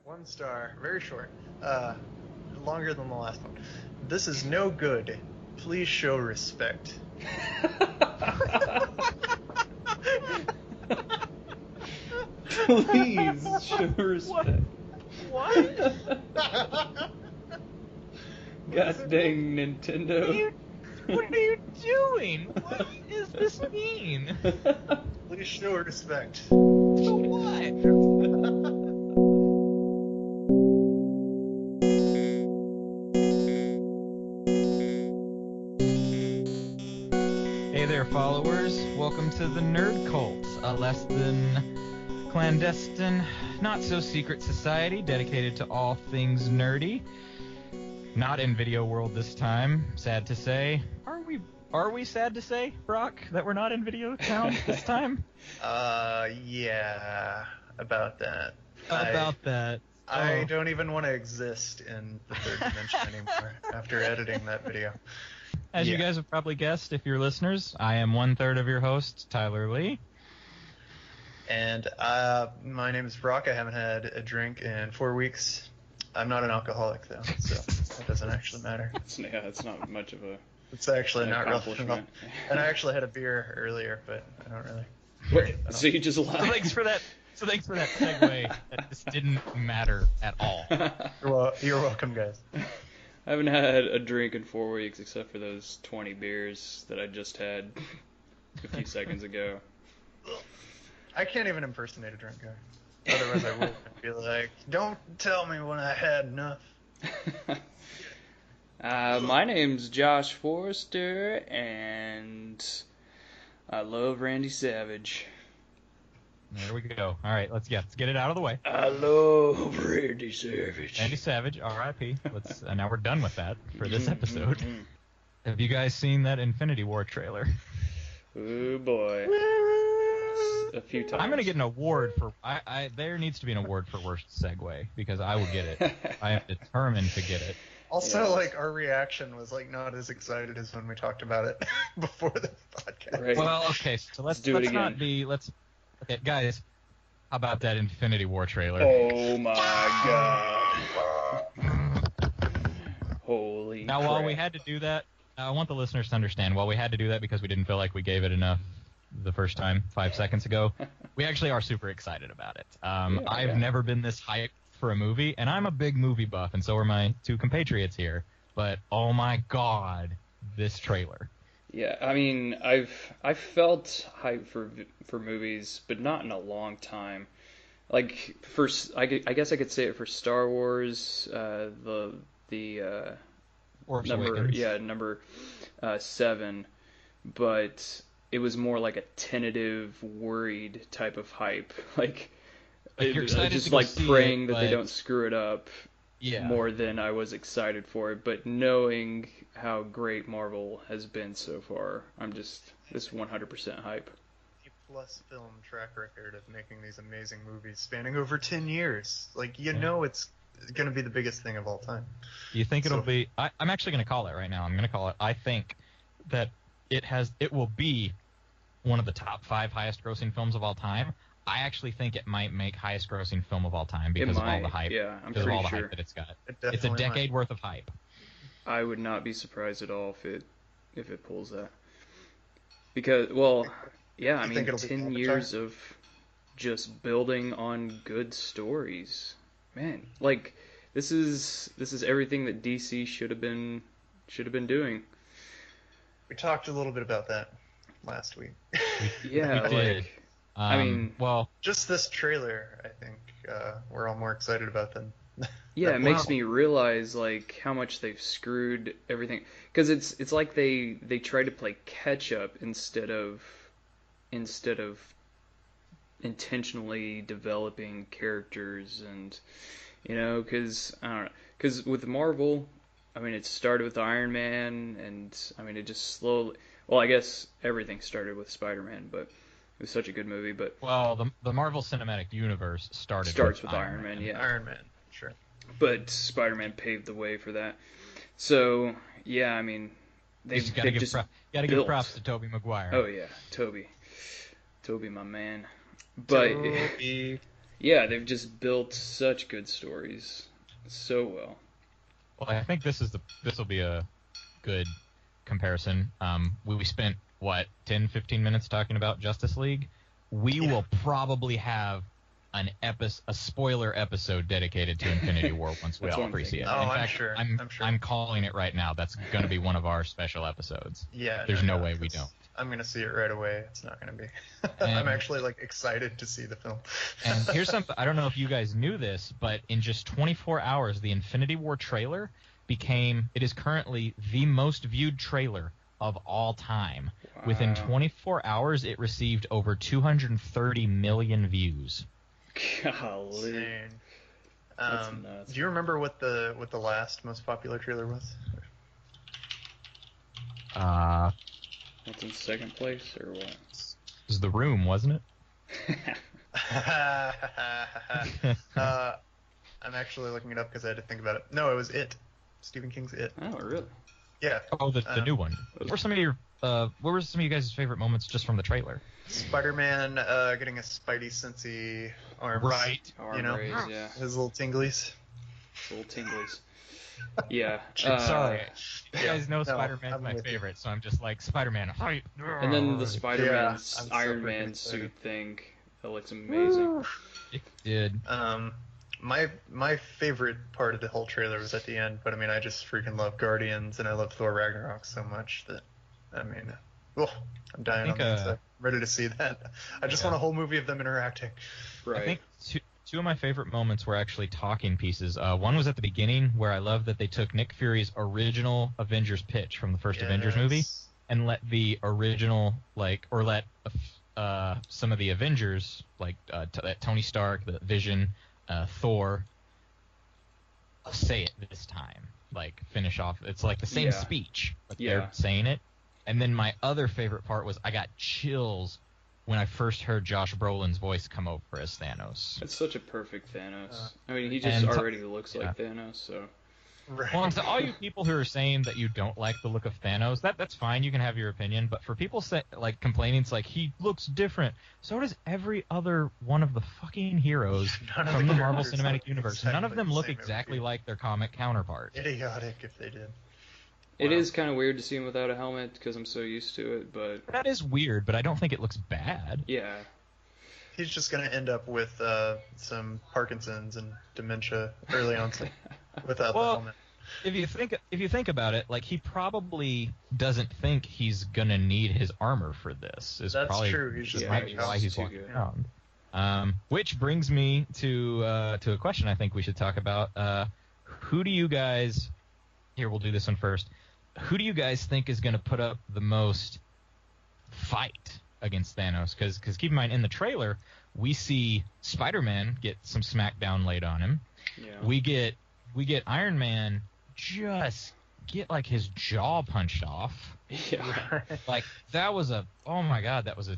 One star, very short. Longer than the last one. This is no good. Please show respect. Please show respect. What? God dang Nintendo. What are you doing? What does this mean? Please show respect. To what? Hey there, followers. Welcome to the Nerd Cult, a less than clandestine, not so secret society dedicated to all things nerdy. Not in video world this time, sad to say. Are we sad to say, Brock, that we're not in video town this time? Yeah, about that. That. I don't even want to exist in the third dimension anymore after editing that video. As you guys have probably guessed, if you're listeners, I am 1/3 of your host, Tyler Lee. And my name is Brock. I haven't had a drink in 4 weeks. I'm not an alcoholic, though, so that doesn't actually matter. Yeah, it's not much of a... It's actually not real. accomplishment. And I actually had a beer earlier, but I don't really... Wait, so you just lied? So thanks for that segue. That just didn't matter at all. You're welcome, guys. I haven't had a drink in 4 weeks except for those 20 beers that I just had a few seconds ago. I can't even impersonate a drunk guy. Otherwise I would be like, don't tell me when I had enough. My name's Josh Forrester, and I love Randy Savage. There we go. All right, let's get it out of the way. I love Randy Savage. Randy Savage, R.I.P. Now we're done with that for this episode. Have you guys seen that Infinity War trailer? Oh boy. A few times. I'm gonna get an award for. There needs to be an award for worst segue because I will get it. I am determined to get it. Also, our reaction was not as excited as when we talked about it before the podcast. Right. Well, okay, so let's do it again. not be. Okay, guys, how about that Infinity War trailer? Oh my god. Holy Now, crap. while we had to do that, I want the listeners to understand, while we had to do that because we didn't feel like we gave it enough the first time, 5 seconds ago, we actually are super excited about it. I've never been this hyped for a movie, and I'm a big movie buff, and so are my two compatriots here, but oh my god, this trailer. Yeah, I mean, I've felt hype for movies, but not in a long time. I guess I could say it for Star Wars, the Force number Awakens. number 7, but it was more like a tentative, worried type of hype. You're excited just to go see praying it, that they but- don't screw it up. Yeah. More than I was excited for it, but knowing how great Marvel has been so far, I'm just this 100% hype. Plus film track record of making these amazing movies spanning over 10 years. Know it's going to be the biggest thing of all time. You think it'll be... I'm actually going to call it right now. I'm going to call it... I think that it will be one of the top 5 highest grossing films of all time. I actually think it might make highest grossing film of all time because of all the hype. Yeah, I'm because pretty of all the sure. hype that it's got. It It's a decade worth of hype. I would not be surprised at all if it pulls that. Because, well, yeah, I mean, 10 years of just building on good stories. Man, this is everything that DC should have been doing. We talked a little bit about that last week. Yeah, We did. I mean, well, just this trailer, I think we're all more excited about than. Yeah, it makes me realize how much they've screwed everything. Because it's like they try to play catch up instead of intentionally developing characters, and because I don't know. Because with Marvel, I mean, it started with Iron Man, and I mean, it just slowly. Well, I guess everything started with Spider-Man, but. It was such a good movie, but... Well, the Marvel Cinematic Universe starts with Iron Man, yeah. Iron Man, sure. But Spider-Man paved the way for that. So, yeah, I mean... They've give props to Tobey Maguire. Oh, yeah. Tobey, my man. But... Yeah, they've just built such good stories so well. Well, I think this will be a good comparison. We spent 10, 15 minutes talking about Justice League. We will probably have a spoiler episode dedicated to Infinity War once we all appreciate it. Oh, In I'm fact, sure. I'm calling it right now. That's going to be one of our special episodes. Yeah. There's no way we don't. I'm going to see it right away. It's not going to be. I'm actually excited to see the film. And here's something. I don't know if you guys knew this, but in just 24 hours, the Infinity War trailer it is currently the most viewed trailer of all time. Wow. Within 24 hours, it received over 230 million views. Golly. That's nuts. Do you remember what the last most popular trailer was? That's in second place, or what? It was The Room, wasn't it? I'm actually looking it up because I had to think about it. No, it was It. Stephen King's It. Oh, really? Yeah. Oh, the new one. What were some of you guys' favorite moments just from the trailer? Spider-Man getting a Spidey Sensei arms. Right. Raise, yeah. His little tinglies. Yeah. Sorry. You guys know Spider-Man's my favorite, so I'm just like, Spider-Man, fight! And then the Spider-Man Iron Man suit thing. That looks amazing. It did. My favorite part of the whole trailer was at the end, but I just freaking love Guardians, and I love Thor Ragnarok so much that, I'm dying on that. So I'm ready to see that. I just want a whole movie of them interacting. Right. I think two of my favorite moments were actually talking pieces. One was at the beginning, where I love that they took Nick Fury's original Avengers pitch from the first Avengers movie and let the original, some of the Avengers, Tony Stark, the Vision, Thor, say it this time. Finish off. It's the same speech, but they're saying it. And then my other favorite part was I got chills when I first heard Josh Brolin's voice come over as Thanos. It's such a perfect Thanos. He just already looks like Thanos, so... Right. Well, and to all you people who are saying that you don't like the look of Thanos, that's fine. You can have your opinion. But for people complaining, it's he looks different. So does every other one of the fucking heroes from the Marvel Cinematic Universe. Exactly. None of them look exactly like their comic counterparts. Idiotic if they did. It is kind of weird to see him without a helmet because I'm so used to it, but... That is weird, but I don't think it looks bad. Yeah. He's just going to end up with some Parkinson's and dementia early on without the helmet. If you think about it, he probably doesn't think he's going to need his armor for this. That's probably true. He's just why he's walking around. Which brings me to a question I think we should talk about. Who do you guys... Here, we'll do this one first. Who do you guys think is going to put up the most fight against Thanos? Because keep in mind, in the trailer, we see Spider-Man get some smackdown laid on him. Yeah. We get Iron Man just get his jaw punched off. Yeah. That was oh my god, that was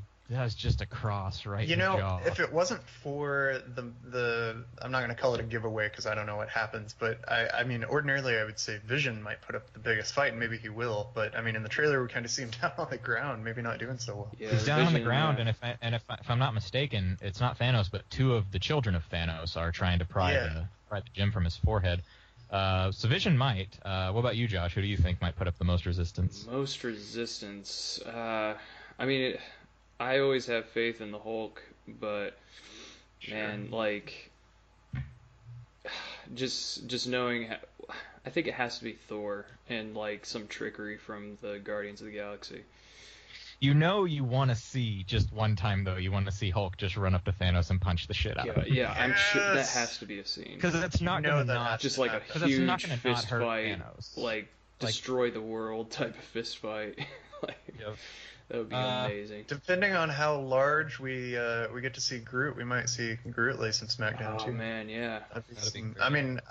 just a cross right in the jaw. If it wasn't for the I'm not going to call it a giveaway because I don't know what happens, but ordinarily I would say Vision might put up the biggest fight, and maybe he will, but in the trailer we kind of see him down on the ground, maybe not doing so well. Yeah, he's down on the ground, and if I'm not mistaken, it's not Thanos, but two of the children of Thanos are trying to pry the gem from his forehead. So Vision might. What about you, Josh? Who do you think might put up the most resistance? Most resistance. I always have faith in the Hulk, but man, just knowing, I think it has to be Thor and some trickery from the Guardians of the Galaxy. You want to see just one time though. You want to see Hulk just run up to Thanos and punch the shit out of him. Yeah, I'm sure that has to be a scene. Because that's not going to not just a huge fist fight, destroy the world type of fist fight. Yep. That would be amazing. Depending on how large we get to see Groot, we might see Groot lay some smackdown too. Oh man, yeah. I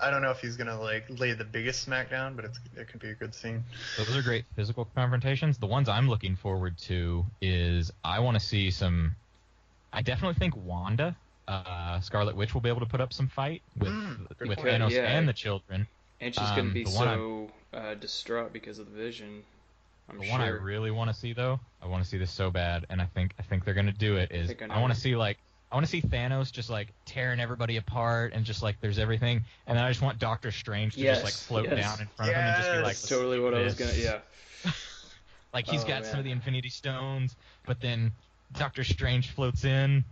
don't know if he's gonna lay the biggest smackdown, but it could be a good scene. Those are great physical confrontations. The ones I'm looking forward to is I want to see some. I definitely think Wanda, Scarlet Witch, will be able to put up some fight with Thanos and the children. And she's gonna be so distraught because of the Vision. One I really want to see though, I want to see this so bad, and I think they're gonna do it. I want to see I want to see Thanos just like tearing everybody apart and just like there's everything, and then I just want Doctor Strange to just like float down in front of him and just be like, that's totally what I was gonna. Yeah. Like he's got some of the Infinity Stones, but then Doctor Strange floats in,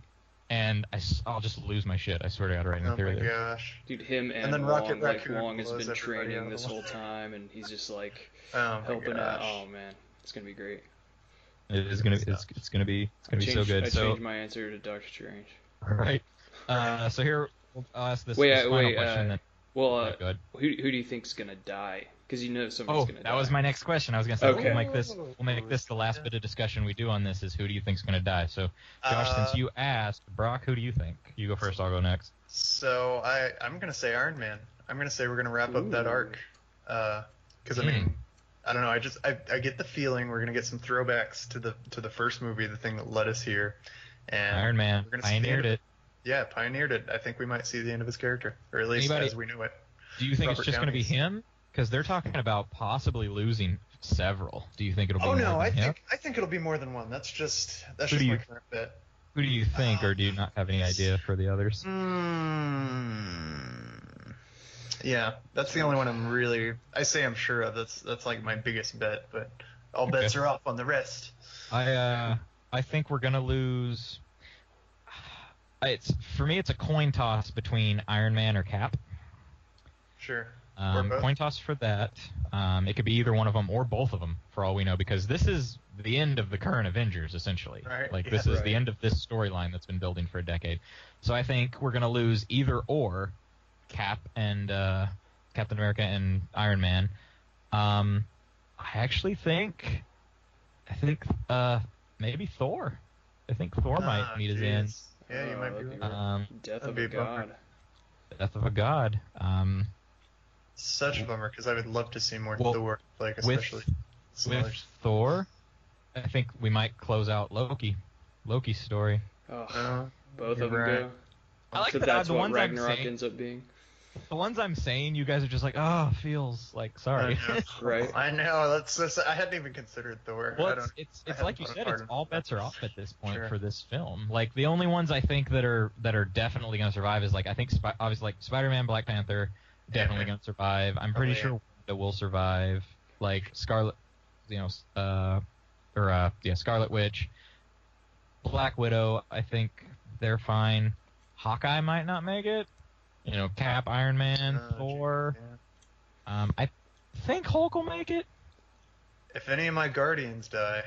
and I'll just lose my shit. I swear to God, right in the theater. Oh my gosh. Dude, him and then Wong, Rocket Wong has been blows everybody training out this of the whole time, and he's just like Oh my helping out. gosh. Oh man, it's gonna be great. It is gonna. It's gonna be so good. I changed my answer to Doctor Strange. All right. So here I'll ask this final question. Then. Well, who do you think's gonna die? Because you know somebody's gonna die. That was my next question. I was gonna say Okay. we'll make this the last bit of discussion we do on this is who do you think's gonna die? So Josh, since you asked, Brock, who do you think? You go first. I'll go next. So I'm gonna say Iron Man. I'm gonna say we're gonna wrap up that arc. Because I mean, I don't know. I get the feeling we're gonna get some throwbacks to the first movie, the thing that led us here. And Iron Man we're gonna pioneered it. Yeah, pioneered it. I think we might see the end of his character, or at least as we knew it. Do you think it's just going to be him? Because they're talking about possibly losing several. Do you think it'll be more than him? I think it'll be more than one. That's just my current bet. Who do you think, or do you not have any idea for the others? Yeah, that's the only one I say I'm sure of. That's like my biggest bet, but all bets are off on the rest. I think we're gonna lose. For me, it's a coin toss between Iron Man or Cap. Sure. Coin toss for that. It could be either one of them or both of them, for all we know, because this is the end of the current Avengers, essentially. Right. Like this is the end of this storyline that's been building for a decade. So I think we're gonna lose either or, Cap and Captain America and Iron Man. I actually think maybe Thor. I think Thor might meet his end. Yeah, you might be right. Death of a god. Death of a god. Such a bummer, because I would love to see more Thor, like especially with Thor. I think we might close out Loki's story. Oh, both of them go. I like that's the what ones Ragnarok ends up being. The ones I'm saying, you guys are just like, feels like sorry. Right. I know. I hadn't even considered Thor. Well, it's like you said, it's all bets are off at this point for this film. Like the only ones I think that are definitely gonna survive is like I think obviously like Spider-Man, Black Panther, definitely gonna survive. I'm pretty sure that will survive. Like Scarlet, Scarlet Witch, Black Widow. I think they're fine. Hawkeye might not make it. Cap, Iron Man, Thor. Yeah. I think Hulk will make it. If any of my Guardians die,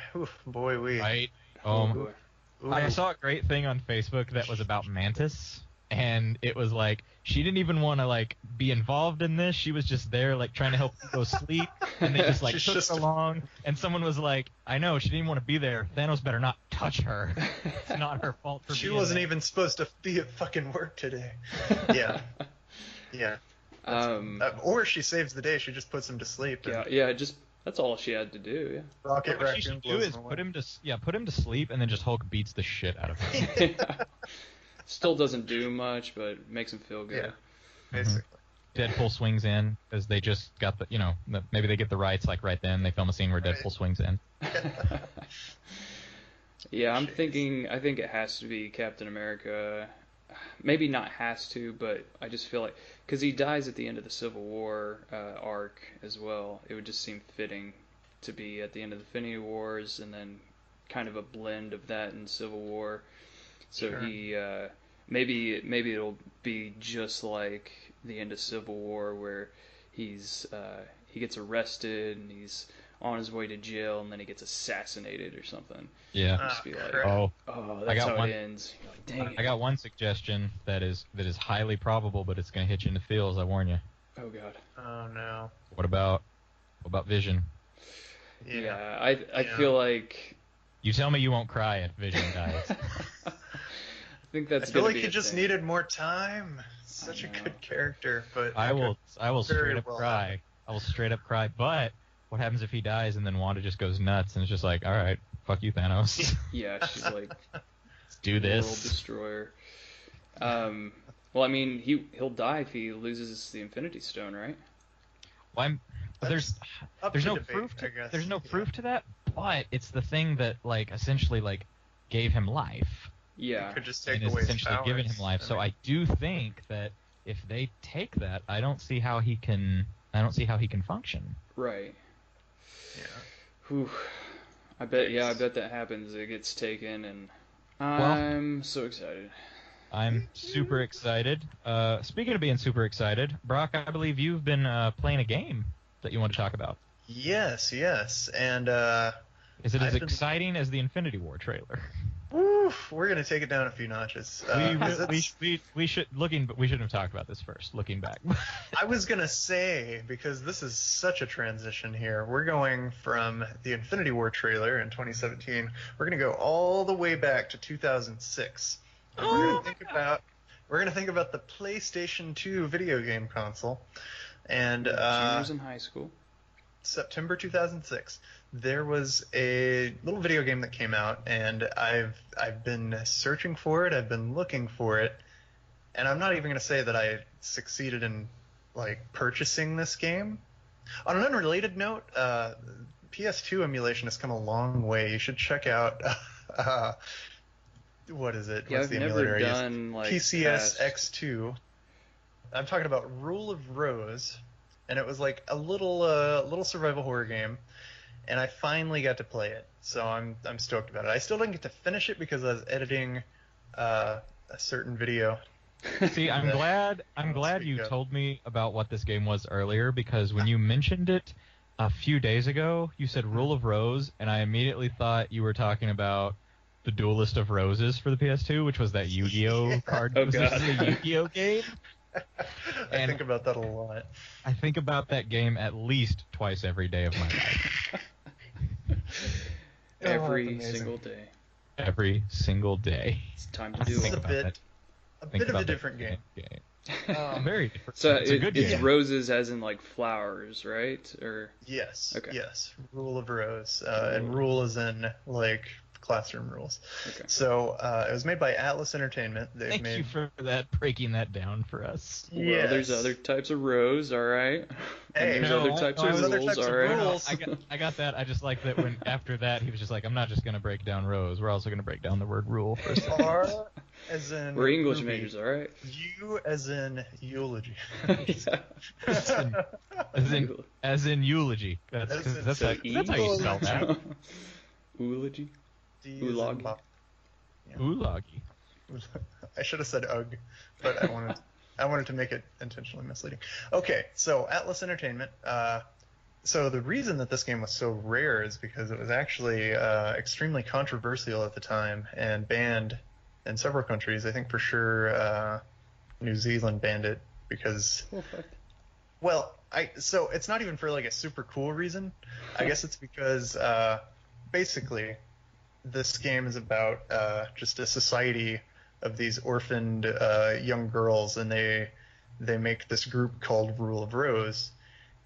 boy, Right. I saw a great thing on Facebook that was about Mantis, and it was like she didn't even want to like be involved in this. She was just there like trying to help people sleep, and they just like took her along. And someone was like, "I know she didn't want to be there. Thanos better not touch her. It's not her fault for she being wasn't there. Even supposed to be at fucking work today." Yeah. Or she saves the day. She just puts him to sleep. That's all she had to do. Yeah. Rocket what she should do is put him to sleep, and then just Hulk beats the shit out of him. Still doesn't do much, but makes him feel good. Yeah, basically. Deadpool swings in because they just got maybe they get the rights like right then. They film a scene where Deadpool swings in. Yeah, I think it has to be Captain America. Maybe not has to, but I just feel like because he dies at the end of the Civil War arc as well, it would just seem fitting to be at the end of the Infinity Wars and then kind of a blend of that and Civil War. So he maybe it'll be just like the end of Civil War where he gets arrested and he's on his way to jail and then he gets assassinated or something. Yeah. Just be like, that's how it ends. Like, dang it. I got one suggestion that is highly probable, but it's gonna hit you in the feels. I warn you. Oh god. Oh no. What about Vision? Yeah, I feel like. You tell me you won't cry if Vision dies. I think that's. I feel like he just needed more time. Such a good character, but I will straight up cry. I will straight up cry. But what happens if he dies and then Wanda just goes nuts and it's just like, all right, fuck you, Thanos. Yeah, she's like, let's do this. World destroyer. Well, I mean, he'll die if he loses the Infinity Stone, right? Well, there's no proof. There's no proof to that, but it's the thing that like essentially like gave him life. Yeah. You could just take and is away his essentially powers. giving him life. So I do think that if they take that, I don't see how he can function. Right. Yeah. Whew. I bet that happens. It gets taken, and I'm so excited. I'm super excited. Speaking of being super excited, Brock, I believe you've been playing a game that you want to talk about. Yes, and is it as exciting as the Infinity War trailer? Woof, we're gonna take it down a few notches. We shouldn't have talked about this first. Looking back, I was gonna say, because this is such a transition here. We're going from the Infinity War trailer in 2017. We're gonna go all the way back to 2006. And we're gonna think about the PlayStation 2 video game console, and juniors in high school. September 2006. There was a little video game that came out, and I've been searching for it. I've been looking for it, and I'm not even going to say that I succeeded in purchasing this game. On an unrelated note, PS2 emulation has come a long way. You should check out what is it? Yeah, What's the I've emulator never I use? done PCS X2. I'm talking about Rule of Rose, and it was like a little survival horror game. And I finally got to play it, so I'm stoked about it. I still didn't get to finish it because I was editing a certain video. See, I'm glad you told me about what this game was earlier, because when you mentioned it a few days ago, you said Rule of Rose, and I immediately thought you were talking about the Duelist of Roses for the PS2, which was that Yu-Gi-Oh card. Oh, was God. this a Yu-Gi-Oh game? I think about that a lot. I think about that game at least twice every day of my life. Every single day. Every single day. It's time to do it. A bit of a different game. Very different. So it's a good game. It's roses as in flowers, right? Or yes. Okay. Yes. Rule of Rose, and rule is in classroom rules. Okay. So it was made by Atlas Entertainment. Thank you for breaking that down for us. Well, there's other types of rose, all right. Hey, and there's other types of rules, all right. I got that. I just like that when after that he was just like, I'm not just going to break down rose. We're also going to break down the word rule for a second. R as in we're English Ruby. majors, all right. U as in eulogy. as in eulogy. That's how you spell that. Eulogy. Ulagi. Ulagi. I should have said ugh, but I wanted to make it intentionally misleading. Okay, so Atlas Entertainment. So the reason that this game was so rare is because it was actually extremely controversial at the time and banned in several countries. I think for sure New Zealand banned it because, so it's not even for a super cool reason. I guess it's because basically this game is about just a society of these orphaned young girls, and they make this group called Rule of Rose.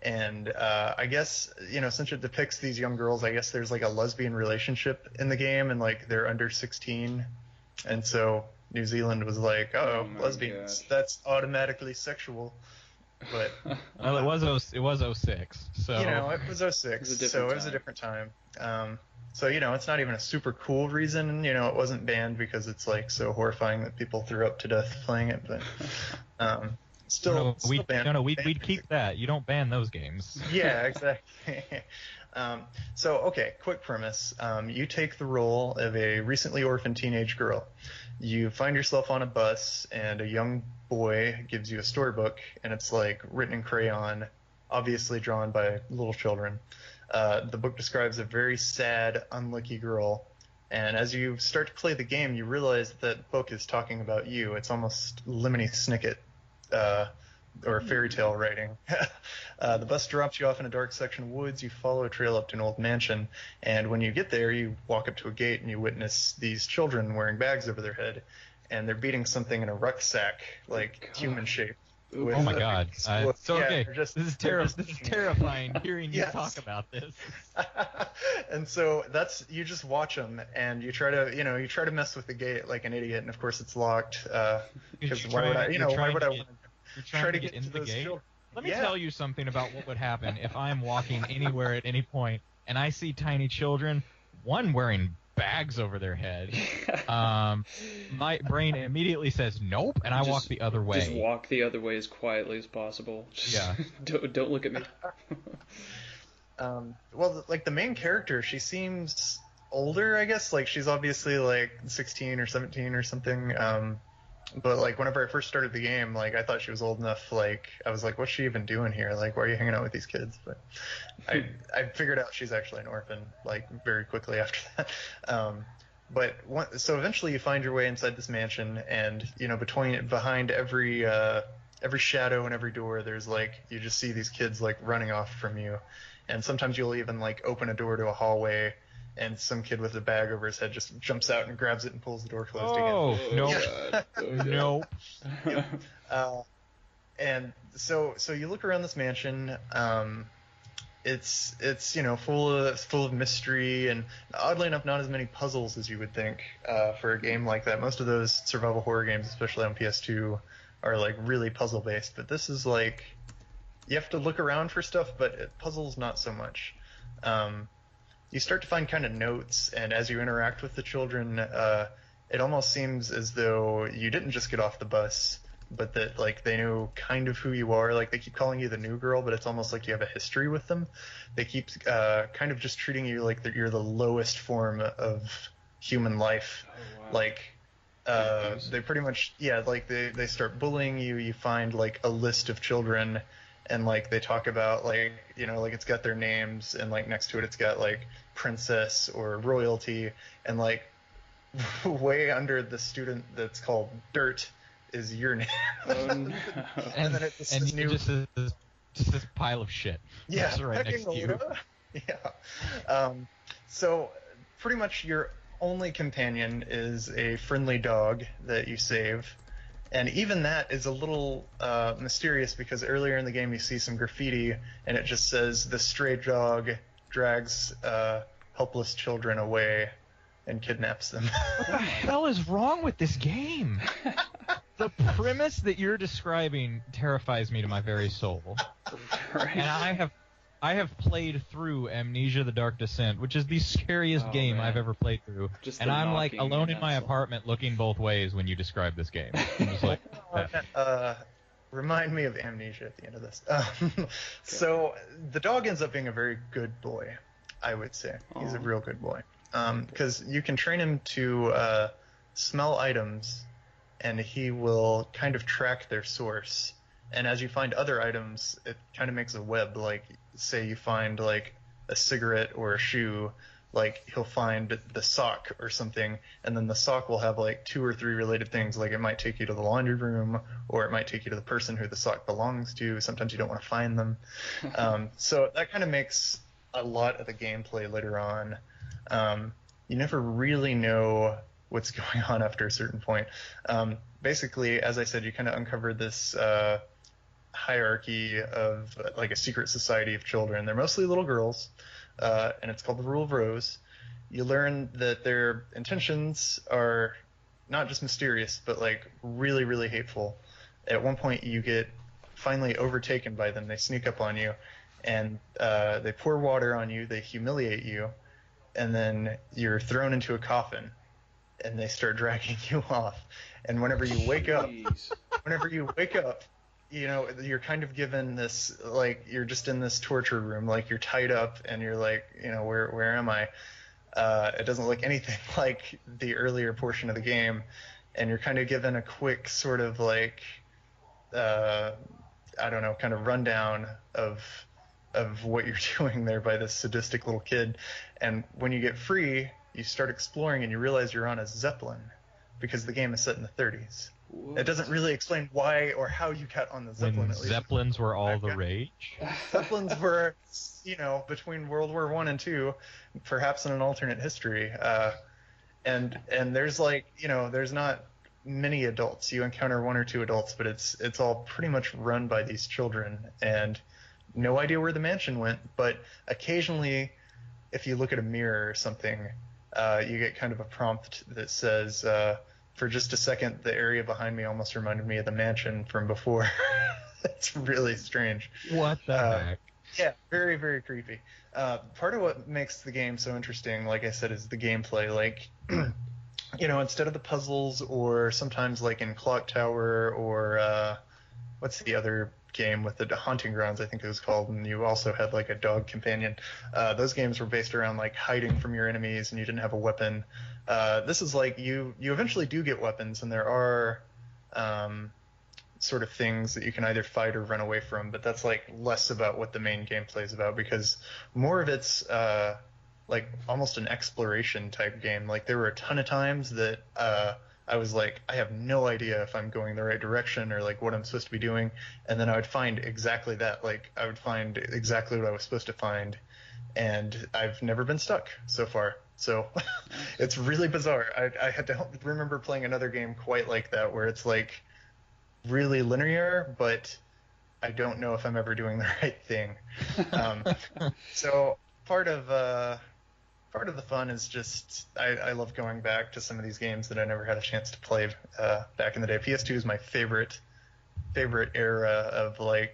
And I guess, since it depicts these young girls, I guess there's a lesbian relationship in the game, and they're under 16. And so New Zealand was like, oh lesbians, gosh. That's automatically sexual. But well, it was 06. So it was 06. So it was a different time. So it's not even a super cool reason. It wasn't banned because it's so horrifying that people threw up to death playing it. But still banned. We'd keep that. You don't ban those games. Yeah, exactly. So okay, quick premise. You take the role of a recently orphaned teenage girl. You find yourself on a bus, and a young boy gives you a storybook, and it's written in crayon, obviously drawn by little children. The book describes a very sad, unlucky girl, and as you start to play the game, you realize that book is talking about you. It's almost Lemony Snicket or fairy tale writing. The bus drops you off in a dark section of woods. You follow a trail up to an old mansion, and when you get there, you walk up to a gate and you witness these children wearing bags over their head, and they're beating something in a rucksack, human shape. Oh my God! Okay, this is terrifying hearing you talk about this. And so you just watch them, and you try to mess with the gate like an idiot, and of course it's locked. Because why would I want to try to get into the gate? Children? Let me tell you something about what would happen if I'm walking anywhere at any point and I see tiny children, one wearing bags over their head. My brain immediately says nope, and I walk the other way. Just walk the other way as quietly as possible. Yeah. Don't look at me. Well, like the main character, she seems older, I guess. Like she's obviously like 16 or 17 or something. But like whenever I first started the game, like I thought she was old enough. Like I was like, what's she even doing here? Like, why are you hanging out with these kids? But I figured out she's actually an orphan like very quickly after that. So eventually you find your way inside this mansion, and you know behind every shadow and every door, there's like you just see these kids like running off from you, and sometimes you'll even like open a door to a hallway. And some kid with a bag over his head just jumps out and grabs it and pulls the door closed again. Oh, nope. Nope. And so you look around this mansion. It's full of mystery, and oddly enough, not as many puzzles as you would think for a game like that. Most of those survival horror games, especially on PS2, are like really puzzle based. But this is like you have to look around for stuff, but puzzles not so much. You start to find kind of notes, and as you interact with the children, it almost seems as though you didn't just get off the bus, but that like they know kind of who you are. Like they keep calling you the new girl, but it's almost like you have a history with them. They keep kind of just treating you like that you're the lowest form of human life. Oh, wow. Like they pretty much like they start bullying you. You find like a list of children, and like they talk about like like it's got their names, and like next to it it's got like princess or royalty, and like way under the student that's called dirt is your name. Oh, no. And then it's just this pile of shit. Yeah, that's right next to you. Yeah. So pretty much your only companion is a friendly dog that you save. And even that is a little mysterious, because earlier in the game you see some graffiti, and it just says, "The stray dog drags helpless children away and kidnaps them." What the hell is wrong with this game? The premise that you're describing terrifies me to my very soul. Right. And I have played through Amnesia: The Dark Descent, which is the scariest game I've ever played through. And I'm like alone in my apartment looking both ways when you describe this game. I'm just like, remind me of Amnesia at the end of this. So the dog ends up being a very good boy, I would say. He's a real good boy. Because you can train him to smell items, and he will kind of track their source. And as you find other items, it kind of makes a web. Like, say you find like a cigarette or a shoe, like he'll find the sock or something, and then the sock will have like 2 or 3 related things. Like it might take you to the laundry room, or it might take you to the person who the sock belongs to. Sometimes you don't want to find them. So that kind of makes a lot of the gameplay later on. You never really know what's going on after a certain point. Basically, as I said, you kind of uncover this hierarchy of like a secret society of children. They're mostly little girls, and it's called the Rule of Rose. You learn that their intentions are not just mysterious, but like really, really hateful. At one point, you get finally overtaken by them. They sneak up on you, and they pour water on you. They humiliate you, and then you're thrown into a coffin, and they start dragging you off. And whenever you wake up, you're kind of given this, like, you're just in this torture room, like you're tied up, and you're like, where am I? It doesn't look anything like the earlier portion of the game, and you're kind of given a quick sort of like, kind of rundown of what you're doing there by this sadistic little kid. And when you get free, you start exploring, and you realize you're on a Zeppelin, because the game is set in the 30s. What? It doesn't really explain why or how you got on the Zeppelin. When at least. Zeppelins were all the rage? Zeppelins were, between World War I and II, perhaps in an alternate history. And there's there's not many adults. You encounter 1 or 2 adults, but it's all pretty much run by these children, and no idea where the mansion went. But occasionally, if you look at a mirror or something, you get kind of a prompt that says, for just a second, the area behind me almost reminded me of the mansion from before. It's really strange. What the heck? Yeah, very, very creepy. Part of what makes the game so interesting, like I said, is the gameplay. Like, instead of the puzzles, or sometimes like in Clock Tower, or what's the other game with the Haunting Grounds, I think it was called, and you also had like a dog companion. Those games were based around like hiding from your enemies, and you didn't have a weapon. This is like you eventually do get weapons, and there are sort of things that you can either fight or run away from, but that's like less about what the main gameplay is about, because more of it's like almost an exploration type game. Like there were a ton of times that I was like, I have no idea if I'm going the right direction or like what I'm supposed to be doing, and then I would find exactly that. Like I would find exactly what I was supposed to find, and I've never been stuck so far. So it's really bizarre. I don't remember playing another game quite like that, where it's like really linear, but I don't know if I'm ever doing the right thing. So part of the fun is just I love going back to some of these games that I never had a chance to play back in the day. PS2 is my favorite era of like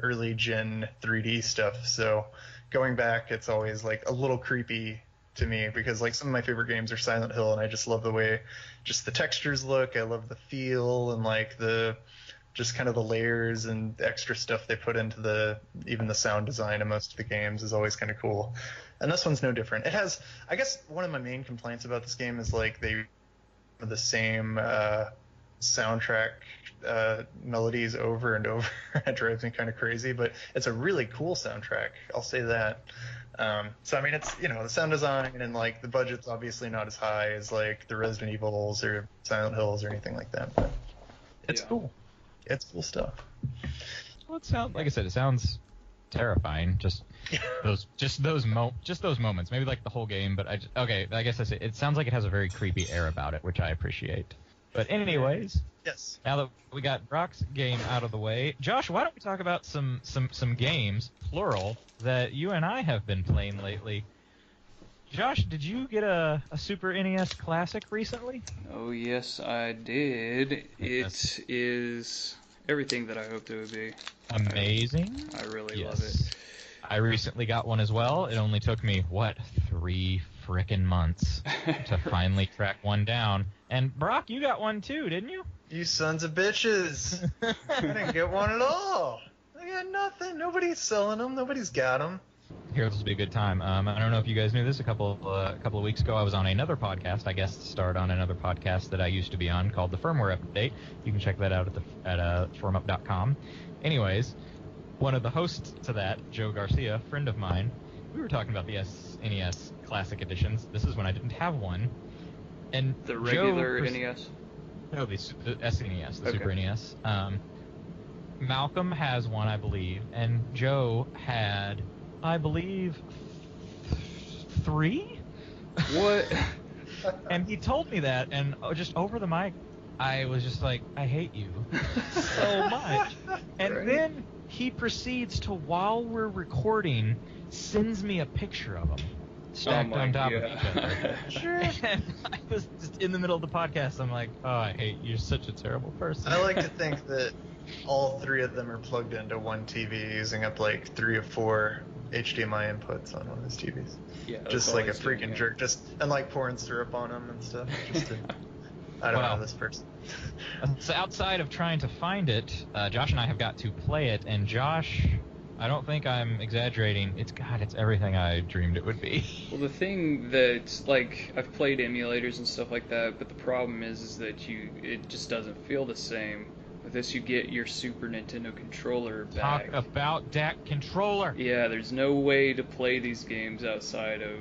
early gen 3D stuff. So going back, it's always like a little creepy to me, because like some of my favorite games are Silent Hill, and I just love the way just the textures look. I love the feel, and like the just kind of the layers and extra stuff they put into even the sound design of most of the games is always kind of cool. And this one's no different. It has, I guess one of my main complaints about this game is like they have the same soundtrack melodies over and over. It drives me kind of crazy, but it's a really cool soundtrack, I'll say that. So I mean, it's, the sound design and like the budget's obviously not as high as like the Resident Evils or Silent Hills or anything like that, but it's cool. It's cool stuff. Well, like I said, it sounds terrifying. Just those moments. Maybe like the whole game, but I guess it sounds like it has a very creepy air about it, which I appreciate. But anyways, yes. Now that we got Brock's game out of the way, Josh, why don't we talk about some games, plural, that you and I have been playing lately? Josh, did you get a Super NES Classic recently? Oh, yes, I did. It is everything that I hoped it would be. Amazing. I really love it. I recently got one as well. It only took me, 3 frickin' months to finally track one down. And Brock, you got one too, didn't you? You sons of bitches. I didn't get one at all. I got nothing. Nobody's selling them. Nobody's got them. Here, this will be a good time. I don't know if you guys knew this. A couple of weeks ago, I was on another podcast. I guest starred on another podcast that I used to be on called The Firmware Update. You can check that out at firmup.com. Anyways, one of the hosts to that, Joe Garcia, a friend of mine, we were talking about the SNES Classic Editions. This is when I didn't have one. And the regular NES? No, the SNES, the okay. Super NES. Malcolm has one, I believe, and Joe had, I believe, 3? What? And he told me that, and just over the mic, I was just like, I hate you so much. And then he proceeds to, while we're recording, sends me a picture of them stacked on top of each other. Sure. And I was just in the middle of the podcast. I'm like, oh, I hate you. You're such a terrible person. I like to think that all 3 of them are plugged into one TV, using up like 3 or 4 HDMI inputs on one of those TVs. Yeah, just like a freaking jerk. And like pouring syrup on them and stuff. Just to, I don't know this person. So outside of trying to find it, Josh and I have got to play it, and Josh, I don't think I'm exaggerating. It's everything I dreamed it would be. Well, the thing that, like, I've played emulators and stuff like that, but the problem is that it just doesn't feel the same. With this, you get your Super Nintendo controller back. Talk about that controller. Yeah, there's no way to play these games outside of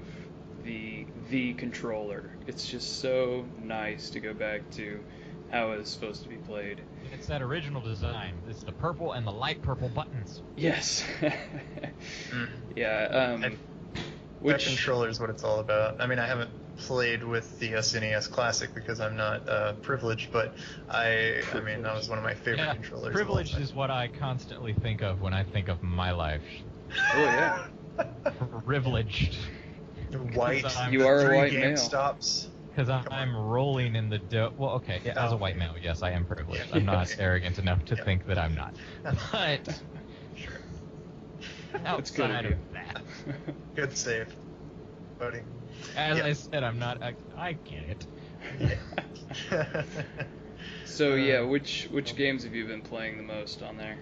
the controller. It's just so nice to go back to how it's supposed to be played. It's that original design. It's the purple and the light purple buttons. Yes. Yeah. That controller is what it's all about. I mean, I haven't played with the SNES Classic because I'm not privileged, but I mean, that was one of my favorite controllers. Privileged is what I constantly think of when I think of my life. Oh yeah. Privileged. White. You are a white game male. Stops. Because I'm rolling in the dough. Well, okay, as a white male, yes, I am privileged. I'm not arrogant enough to think that I'm not. But outside of that. Good save, buddy. As I said, I get it. Yeah. So yeah, which games have you been playing the most on there?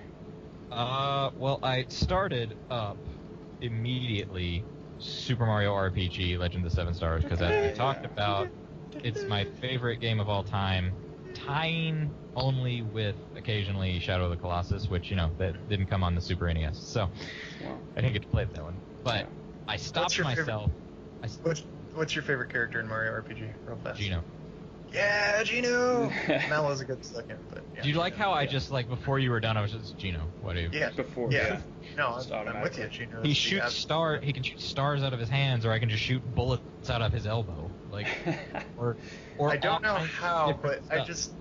Well, I started up immediately Super Mario RPG Legend of the Seven Stars because as we talked about, it's my favorite game of all time, tying only with occasionally Shadow of the Colossus, which that didn't come on the Super NES, so I didn't get to play that one. But I stopped myself. What's your favorite character in Mario RPG? Real fast. Gino. Yeah, Gino. Mallo's a good second, but. Yeah, do you like how I just before you were done, I was just Gino? What do you? Yeah. Before. Yeah. No, I'm with you, Gino. He shoots He can shoot stars out of his hands, or I can just shoot bullets out of his elbow. Or I don't know how, but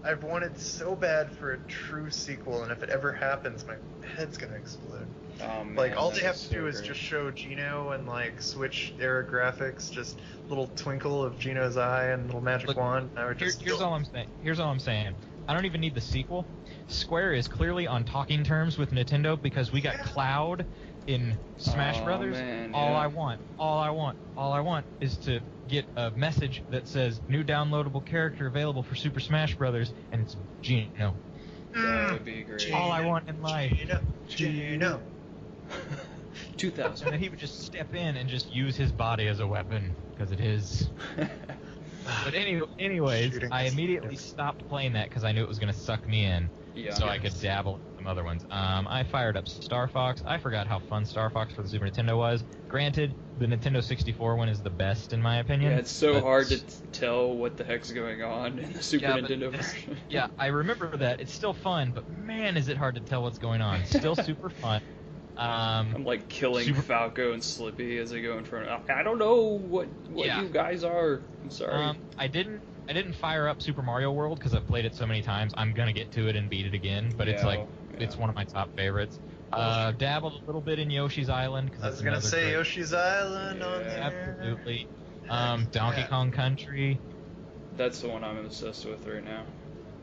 I've wanted so bad for a true sequel, and if it ever happens, my head's gonna explode. Oh, man, all they have to do is just show Gino and switch era graphics, just little twinkle of Gino's eye and little magic wand. Here's all I'm saying. I don't even need the sequel. Square is clearly on talking terms with Nintendo because we got Cloud in Smash Brothers. Man, all I want is to get a message that says new downloadable character available for Super Smash Brothers, and it's Gino. That would be great. All I want in life. Gino. 2000. And then he would just step in and just use his body as a weapon, because it is. But anyways, I immediately stopped playing that because I knew it was going to suck me in, so I could dabble in some other ones. I fired up Star Fox. I forgot how fun Star Fox for the Super Nintendo was. Granted, the Nintendo 64 one is the best in my opinion. Yeah, it's so hard to tell what the heck's going on in the Super Nintendo version. Yeah, I remember that. It's still fun, but man, is it hard to tell what's going on. Still super fun. I'm killing Falco and Slippy as they go in front of. I don't know what you guys are. I'm sorry. I didn't fire up Super Mario World because I've played it so many times. I'm gonna get to it and beat it again, but it's one of my top favorites. Dabbled a little bit in Yoshi's Island. I was gonna say Yoshi's Island on there. Absolutely. Donkey Kong Country. That's the one I'm obsessed with right now.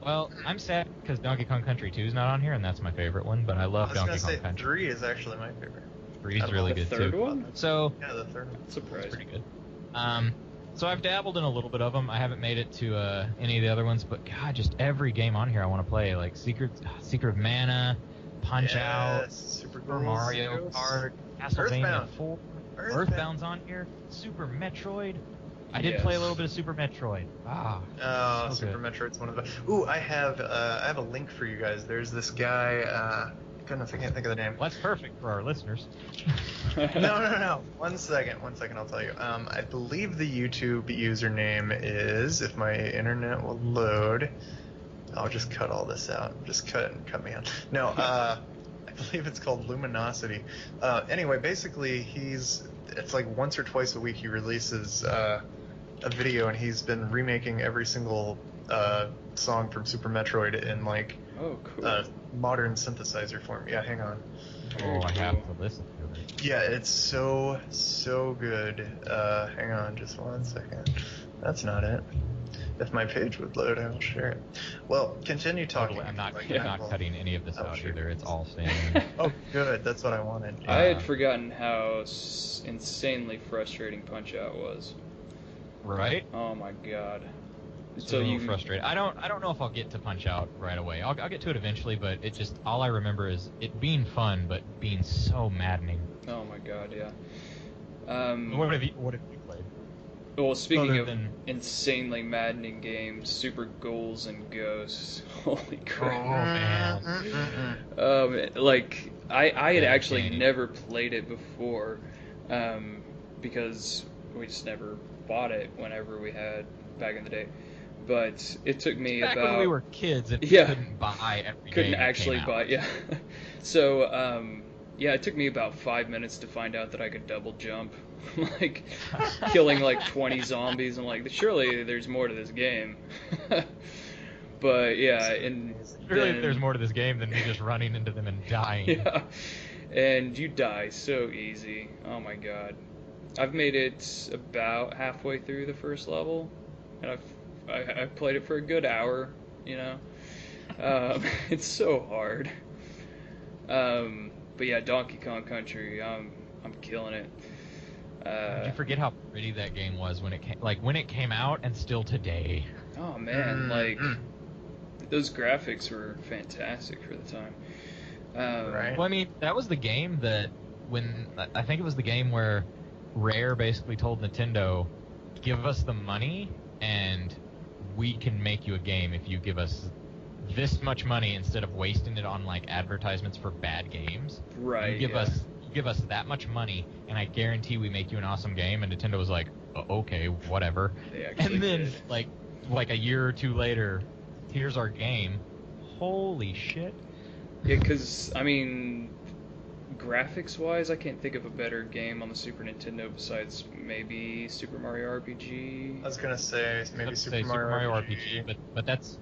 Well, I'm sad because Donkey Kong Country 2 is not on here, and that's my favorite one. But I love Donkey Kong Country. 3 is actually my favorite. 3 is really good too. The third one? So yeah, the third one. Surprising. Pretty good. So I've dabbled in a little bit of them. I haven't made it to any of the other ones, but God, just every game on here I want to play, like Secret of Mana, Punch Out, Super Mario Kart, Castlevania 4, Earthbound's on here, Super Metroid. I did play a little bit of Super Metroid. So Super Metroid's one of the. Ooh, I have a link for you guys. There's this guy. Goodness, I can't think of the name. Well, that's perfect for our listeners. No. One second, I'll tell you. I believe the YouTube username is, if my internet will load. I'll just cut all this out. Just cut me out. No, I believe it's called Luminosity. Anyway, basically, it's like once or twice a week he releases a video, and he's been remaking every single song from Super Metroid in cool. Modern synthesizer form. Yeah, hang on. I have to listen to it. Yeah, it's so good. Hang on just one second. That's not it. If my page would load, I will share it. Well, continue talking. I'm not cutting any of this out either. It's all staying. Oh, good. That's what I wanted. I had forgotten how insanely frustrating Punch Out was. Right? Oh my god. So frustrated. I don't know if I'll get to Punch Out right away. I'll get to it eventually, but it just all I remember is it being fun, but being so maddening. Oh my god, yeah. What have you played? Well, speaking of insanely maddening games, Super Ghouls and Ghosts. Holy crap! Oh man. I had actually never played it before, because we just never bought it whenever we had back in the day. But it took me back about when we were kids and couldn't buy every game. Couldn't actually buy, yeah. So it took me about 5 minutes to find out that I could double jump, killing 20 zombies. I'm surely there's more to this game. But yeah, there's more to this game than me just running into them and dying. Yeah, and you die so easy. Oh my god. I've made it about halfway through the first level, and I've played it for a good hour, It's so hard. But yeah, Donkey Kong Country, I'm killing it. Did you forget how pretty that game was when it came out and still today? Oh man, those graphics were fantastic for the time. Right. Well, I mean, that was the game that I think it was the game where Rare basically told Nintendo, give us the money and we can make you a game if you give us this much money instead of wasting it on like advertisements for bad games. Right. You give us that much money and I guarantee we make you an awesome game. And Nintendo was like, okay, whatever. And then did. like a year or two later, here's our game. Holy shit. Yeah, because, I mean, graphics-wise, I can't think of a better game on the Super Nintendo besides maybe Super Mario RPG. I was gonna say maybe Super Mario RPG, but that's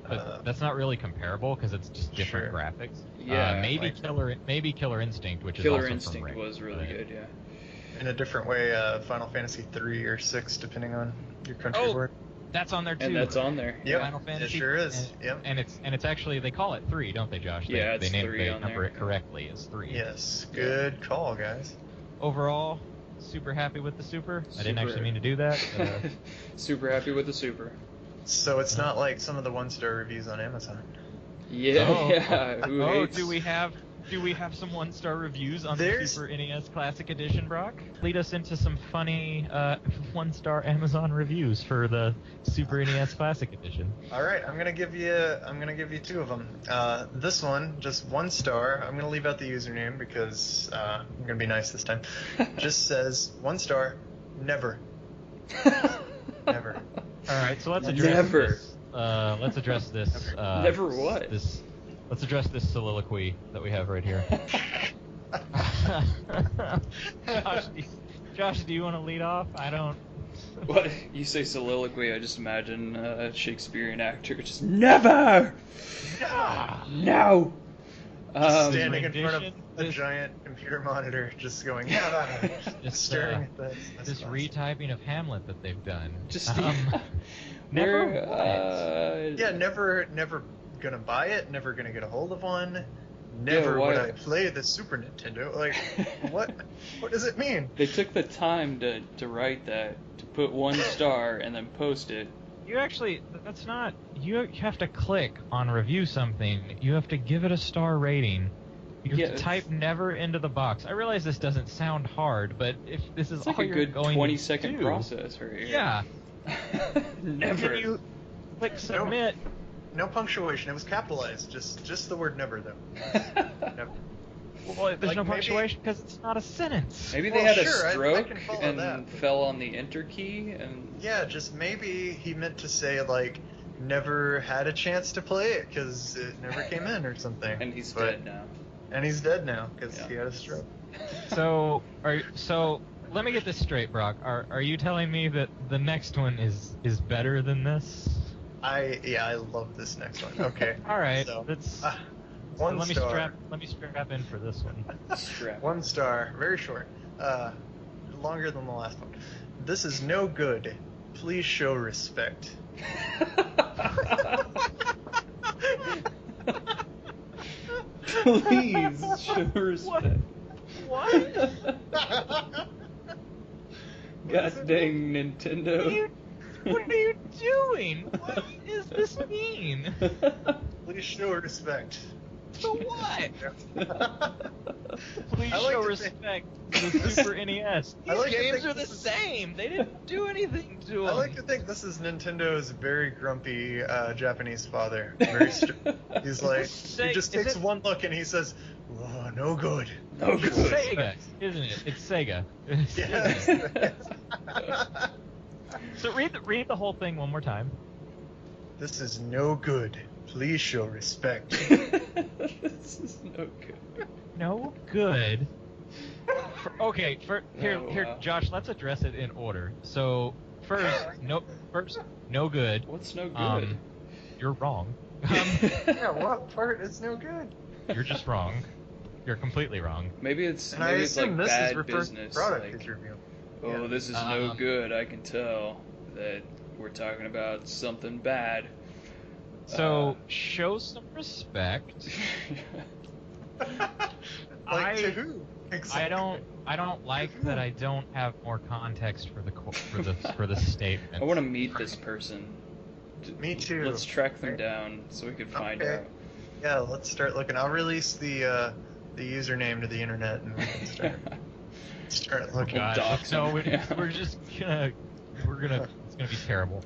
not really comparable because it's just different graphics. Yeah, maybe Killer Instinct, which Killer is also Instinct from Rare, was really good, yeah. In a different way, Final Fantasy 3 or 6, depending on your country board. That's on there too. And that's on there. Yep, Final Fantasy. It sure is. Yep. And it's actually, they call it 3, don't they, Josh? Yeah, they it's 3 on number there. it correctly as 3. Yes, good call, guys. Overall, super happy with the Super. I didn't actually mean to do that. Super happy with the Super. So it's not like some of the 1-star reviews on Amazon. Yeah. Who hates? Do we have some 1-star reviews on the Super NES Classic Edition, Brock? Lead us into some funny 1-star Amazon reviews for the Super NES Classic Edition. All right, I'm gonna give you 2 of them. This one, just 1 star. I'm gonna leave out the username because I'm gonna be nice this time. Just says 1 star. Never. Never. All right, so let's address this. Let's address this. Never what? Let's address this soliloquy that we have right here. Josh, do you want to lead off? I don't. What? You say soliloquy, I just imagine a Shakespearean actor just never! No! Standing in front of a giant computer monitor, just going, staring at this retyping of Hamlet that they've done. Just never. Never gonna buy it. Never gonna get a hold of one. Never would I play the Super Nintendo. Like, what? What does it mean? They took the time to write that, to put 1 star and then post it. You actually, that's not. You have to click on review something. You have to give it a star rating. You have to type never into the box. I realize this doesn't sound hard, but if this is it's all like a you're good going 20-second to do, never right here. Yeah. Never. Then you click submit. No punctuation. It was capitalized. Just the word never, though. Never. Well, there's no punctuation because it's not a sentence. Maybe they had a stroke I and fell on the enter key and... Yeah, just maybe he meant to say, like, never had a chance to play it because it never came in or something. And he's dead now. And he's dead now because he had a stroke. So let me get this straight, Brock. Are you telling me that the next one is better than this? I love this next one. Okay. All right. So, that's 1 star. Let me strap in for this one. 1 star. Very short. Longer than the last one. This is no good. Please show respect. Please show respect. What? God dang Nintendo. What are you doing? What does this mean? Please show respect. To what? Please show respect to the Super NES. These games are the same. They didn't do anything to them. I like to think this is Nintendo's very grumpy Japanese father. Very he's like, he just takes one look and he says, oh, no good. No good. It's Sega, isn't it? It's Sega. Yes. So read the whole thing one more time. This is no good. Please show respect. This is no good. No good. Here, Josh. Let's address it in order. So first, no good. What's no good? You're wrong. Yeah, what part is no good? You're just wrong. You're completely wrong. Maybe it's like bad business. Product like, review. Oh, this is no good. I can tell that we're talking about something bad. So show some respect. Like to who? Exactly. I don't like that I don't have more context for the statement. I want to meet this person. Me too. Let's track them down so we can find out. Yeah, let's start looking. I'll release the username to the internet and we can start looking. So we're just gonna it's gonna be terrible.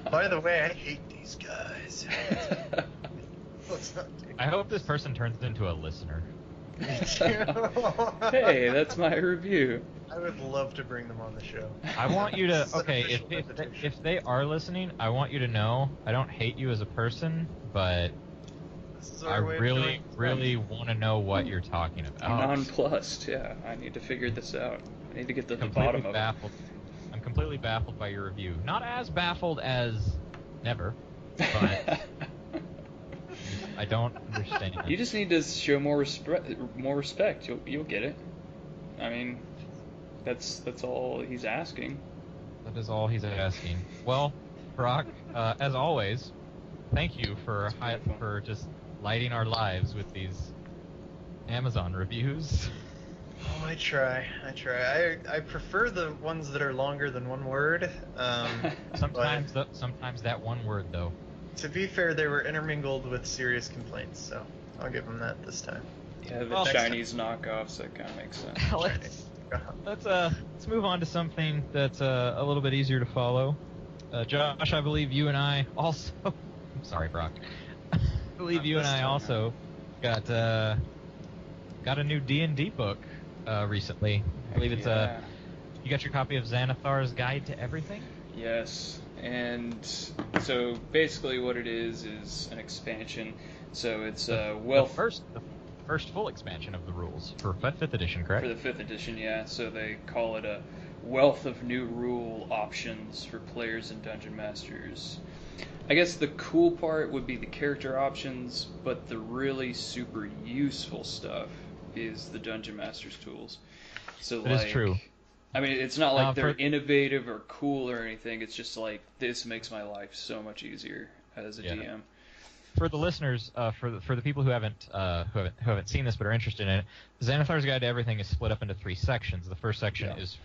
By the way, I hate these guys. I hope this person turns into a listener. Hey, that's my review. I would love to bring them on the show. I want you to, okay, if they are listening, I want you to know I don't hate you as a person, but I really want to know what you're talking about. I'm nonplussed, yeah. I need to figure this out. I need to get to the bottom of it. I'm completely baffled by your review. Not as baffled as never, but I don't understand. You just need to show more respect. You'll get it. I mean, that's all he's asking. That is all he's asking. Well, Brock, as always, thank you for just lighting our lives with these Amazon reviews. Oh, I try. I prefer the ones that are longer than one word. Sometimes that one word, though. To be fair, they were intermingled with serious complaints, so I'll give them that this time. Yeah, the Chinese knockoffs, that kind of makes sense. Let's move on to something that's a little bit easier to follow. Josh, I believe you and I also... I'm sorry, Brock. I believe you and I also got a new D&D book recently. I believe it's you got your copy of Xanathar's Guide to Everything? Yes, and so basically what it is an expansion. So it's the first full expansion of the rules for 5th edition, correct? For the 5th edition, yeah. So they call it a wealth of new rule options for players and dungeon masters. I guess the cool part would be the character options, but the really super useful stuff is the dungeon master's tools. So it is true. I mean, it's not like they're innovative or cool or anything. It's just like, this makes my life so much easier as a DM. For the listeners, for the people who haven't seen this but are interested in it, Xanathar's Guide to Everything is split up into 3 sections. The first section is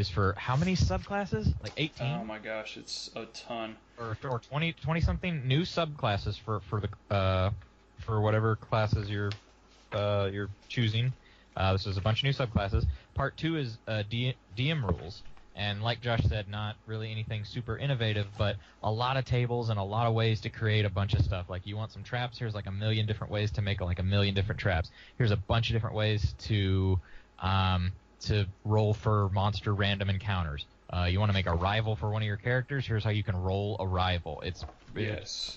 for how many subclasses? Like 18? Oh my gosh, it's a ton. Or 20 something new subclasses for whatever classes you're choosing. This is a bunch of new subclasses. Part 2 is DM rules. And like Josh said, not really anything super innovative, but a lot of tables and a lot of ways to create a bunch of stuff. Like, you want some traps? Here's like a million different ways to make like a million different traps. Here's a bunch of different ways to roll for monster random encounters. You want to make a rival for one of your characters? Here's how you can roll a rival. It's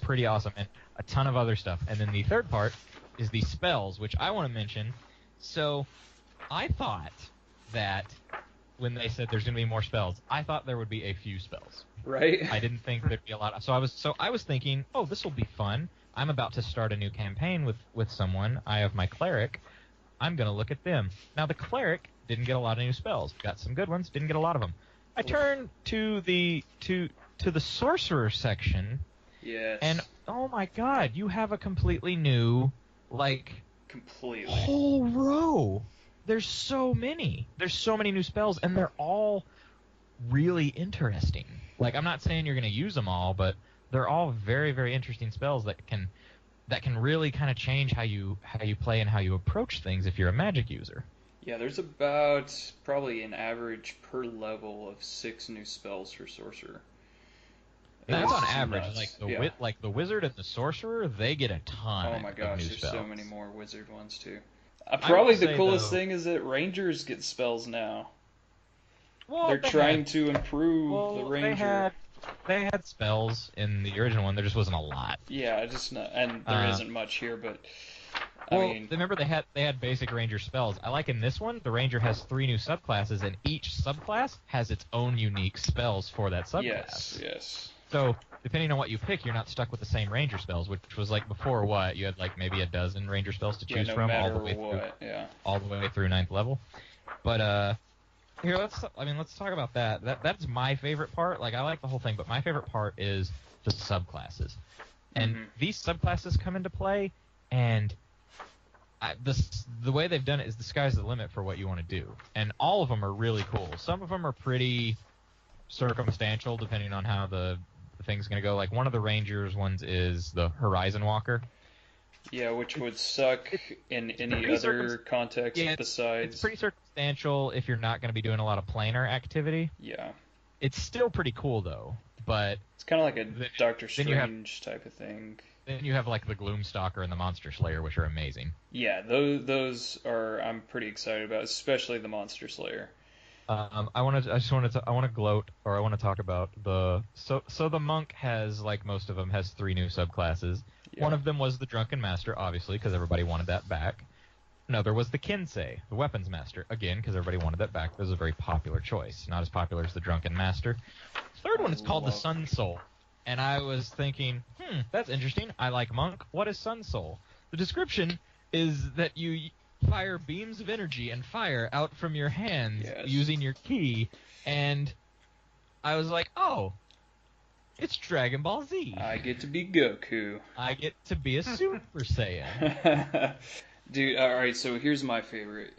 pretty awesome. And a ton of other stuff. And then the third part is the spells, which I want to mention. So I thought that when they said there's going to be more spells, I thought there would be a few spells. Right. I didn't think there'd be a lot. So I was thinking, oh, this will be fun. I'm about to start a new campaign with someone. I have my cleric. I'm going to look at them. Now, the cleric didn't get a lot of new spells. Got some good ones, didn't get a lot of them. I turned to the sorcerer section. Yes. And oh my god, you have a completely new whole row. There's so many new spells, and they're all really interesting. Like, I'm not saying you're going to use them all, but they're all very, very interesting spells that can really kind of change how you play and how you approach things if you're a magic user. Yeah, there's about probably an average per level of 6 new spells for sorcerer. That's on average. Like the wizard and the sorcerer, they get a ton. Oh my gosh, of new there's spells. so many more wizard ones too. Probably the coolest thing is that rangers get spells now. Well, they're trying to improve the ranger. They had spells in the original one. There just wasn't a lot. Yeah, and there isn't much here, but I mean, remember they had basic ranger spells. I like in this one, the ranger has 3 new subclasses, and each subclass has its own unique spells for that subclass. Yes. So, depending on what you pick, you're not stuck with the same ranger spells, which was like before what? You had like maybe a dozen ranger spells to choose from all the way through 9th level. But here, let's talk about that. That's my favorite part. Like, I like the whole thing, but my favorite part is the subclasses. And these subclasses come into play, and the way they've done it is the sky's the limit for what you want to do, and all of them are really cool. Some of them are pretty circumstantial, depending on how the thing's going to go. Like one of the Rangers ones is the Horizon Walker. Yeah, which would suck in any other context besides. It's pretty circumstantial if you're not going to be doing a lot of planar activity. Yeah. It's still pretty cool though, but it's kind of like a Doctor Strange type of thing. Then you have like the Gloomstalker and the Monster Slayer, which are amazing. Yeah, those are I'm pretty excited about, especially the Monster Slayer. I want to gloat, or I want to talk about so the monk has, like most of them, has 3 new subclasses. Yeah. One of them was the Drunken Master, obviously, because everybody wanted that back. Another was the Kinsei, the Weapons Master, again, because everybody wanted that back. This was a very popular choice, not as popular as the Drunken Master. The third one is called the Sun Soul, and I was thinking, that's interesting. I like monk. What is Sun Soul? The description is that you fire beams of energy and fire out from your hands using your ki, and I was like, oh, it's Dragon Ball Z. I get to be Goku. I get to be a Super Saiyan. Dude, alright, so here's my favorite.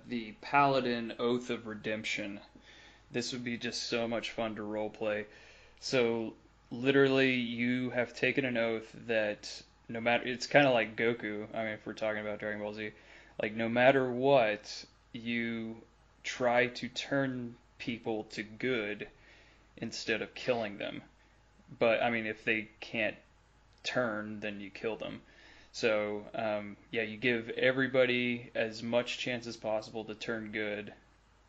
The Paladin Oath of Redemption. This would be just so much fun to roleplay. So, literally, you have taken an oath that no matter... It's kind of like Goku, I mean, if we're talking about Dragon Ball Z. Like, no matter what, you try to turn people to good instead of killing them. But, I mean, if they can't turn, then you kill them. So, you give everybody as much chance as possible to turn good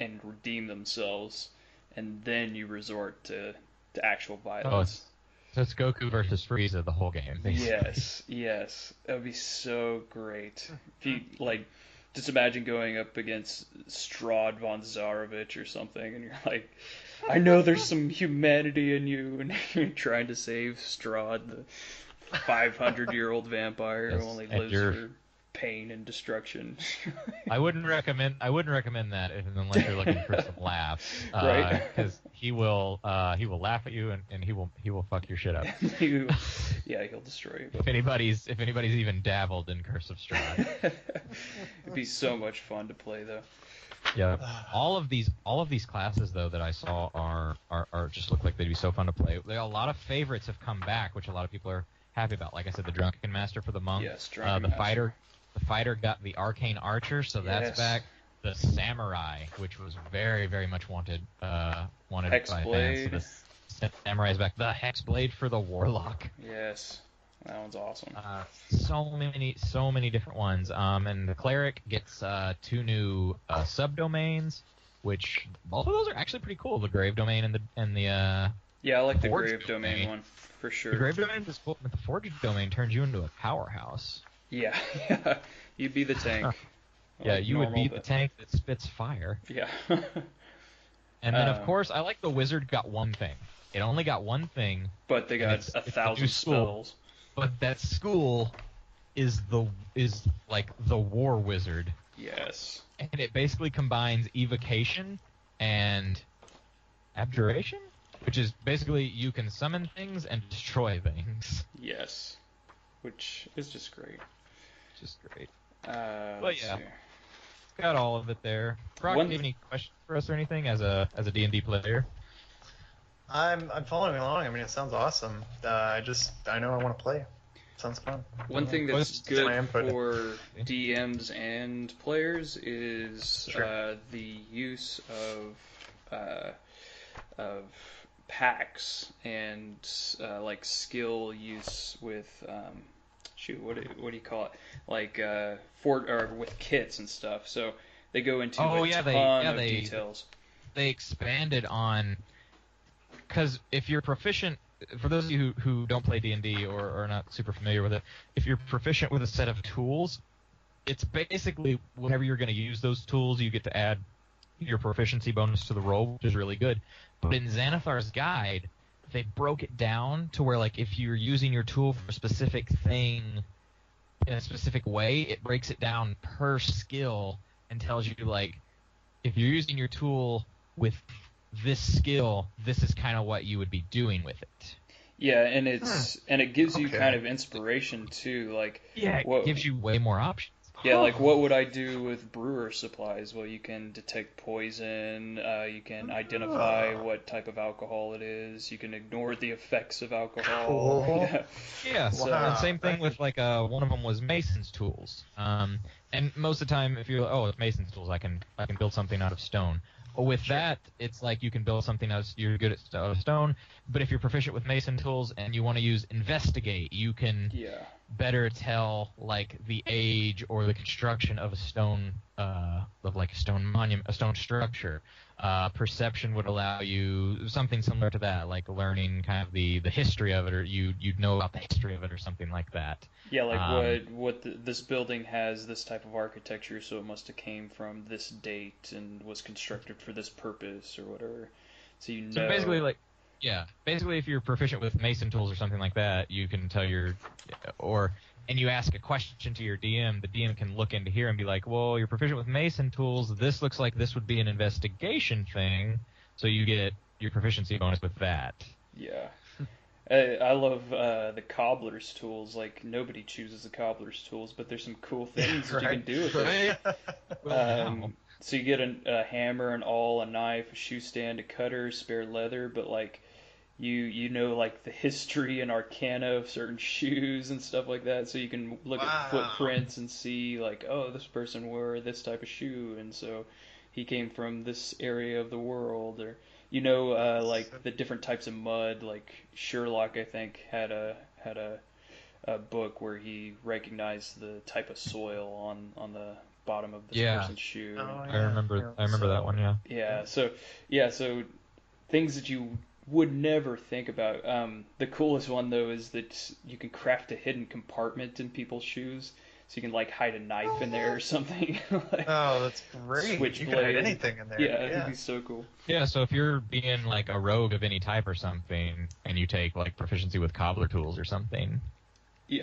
and redeem themselves, and then you resort to actual violence. So it's Goku versus Frieza the whole game. Yes. That would be so great. If you, just imagine going up against Strahd von Zarovich or something, and you're like, I know there's some humanity in you, and you're trying to save Strahd, the 500-year-old vampire who only lives for pain and destruction. I wouldn't recommend that unless you're looking for some laughs, right? Because he will laugh at you and he will fuck your shit up. He'll destroy you. If anybody's even dabbled in Curse of Strahd, it'd be so much fun to play though. Yeah, all of these classes though that I saw are just look like they'd be so fun to play. A lot of favorites have come back, which a lot of people are happy about. Like I said, the Drunken Master for the monk. Yes, The fighter got the Arcane Archer, so that's back. The Samurai, which was very, very much wanted by fans. So the Samurai is back. The Hexblade for the Warlock. Yes, that one's awesome. So many different ones. And the Cleric gets 2 new subdomains, which both of those are actually pretty cool. The Grave Domain and the I like the Grave Domain one for sure. The Grave Domain is cool, but the Forged Domain turns you into a powerhouse. Yeah. You'd be the tank. You would be the tank that spits fire. Yeah. And then, of course, I like the Wizard got one thing. It only got one thing. But they got 1,000 spells. But that school is like the War Wizard. Yes. And it basically combines evocation and abjuration, which is basically you can summon things and destroy things. Yes. Which is just great. But yeah, got all of it there. Brock, do you have any questions for us or anything as a D&D player? I'm following along. I mean, it sounds awesome. I know I want to play. Sounds fun. One thing that's good for DMs and players is the use of packs and like skill use with what do you call it? Like with kits and stuff. So they go into a ton of details. They expanded on, because if you're proficient, for those of you who don't play D&D or are not super familiar with it, if you're proficient with a set of tools, it's basically whenever you're going to use those tools, you get to add your proficiency bonus to the roll, which is really good. But in Xanathar's guide, they broke it down to where, like, if you're using your tool for a specific thing in a specific way, it breaks it down per skill and tells you, like, if you're using your tool with this skill, this is kind of what you would be doing with it. Yeah, and it gives you kind of inspiration too, like it gives you way more options. Yeah, like what would I do with brewer supplies? Well, you can detect poison, you can identify what type of alcohol it is, you can ignore the effects of alcohol. Cool. Yeah. Yeah, So, and same thing with like one of them was Mason's tools. And most of the time, if you're like, oh, it's Mason's tools, I can build something out of stone. Well, with that, it's like you can build something you're good at out of stone. But if you're proficient with Mason tools and you want to use investigate, you can better tell like the age or the construction of a stone, of like a stone monument, a stone structure. Perception would allow you something similar to that, like learning kind of the history of it, or you'd know about the history of it or something like that. Yeah, like this building has this type of architecture, so it must have came from this date and was constructed for this purpose or whatever. So you know. So basically if you're proficient with Mason tools or something like that, you can tell and you ask a question to your DM, the DM can look into here and be like, well, you're proficient with Mason tools, this looks like this would be an investigation thing, so you get your proficiency bonus with that. Yeah. I love the cobbler's tools. Like, nobody chooses the cobbler's tools, but there's some cool things that you can do with it. So you get a hammer, an awl, a knife, a shoe stand, a cutter, spare leather, but like you know like the history and arcana of certain shoes and stuff like that, so you can look at footprints and see like, oh, this person wore this type of shoe, and so he came from this area of the world, or like the different types of mud. Like Sherlock, I think, had a book where he recognized the type of soil on the bottom of this person's shoe. Oh, yeah. I remember that one. Yeah. So things that you would never think about. The coolest one though is that you can craft a hidden compartment in people's shoes. So you can like hide a knife in there or something. Like, oh, that's great. Switchblade. You can hide anything in there. Yeah, it'd be so cool. Yeah, so if you're being like a rogue of any type or something, and you take like proficiency with cobbler tools or something, you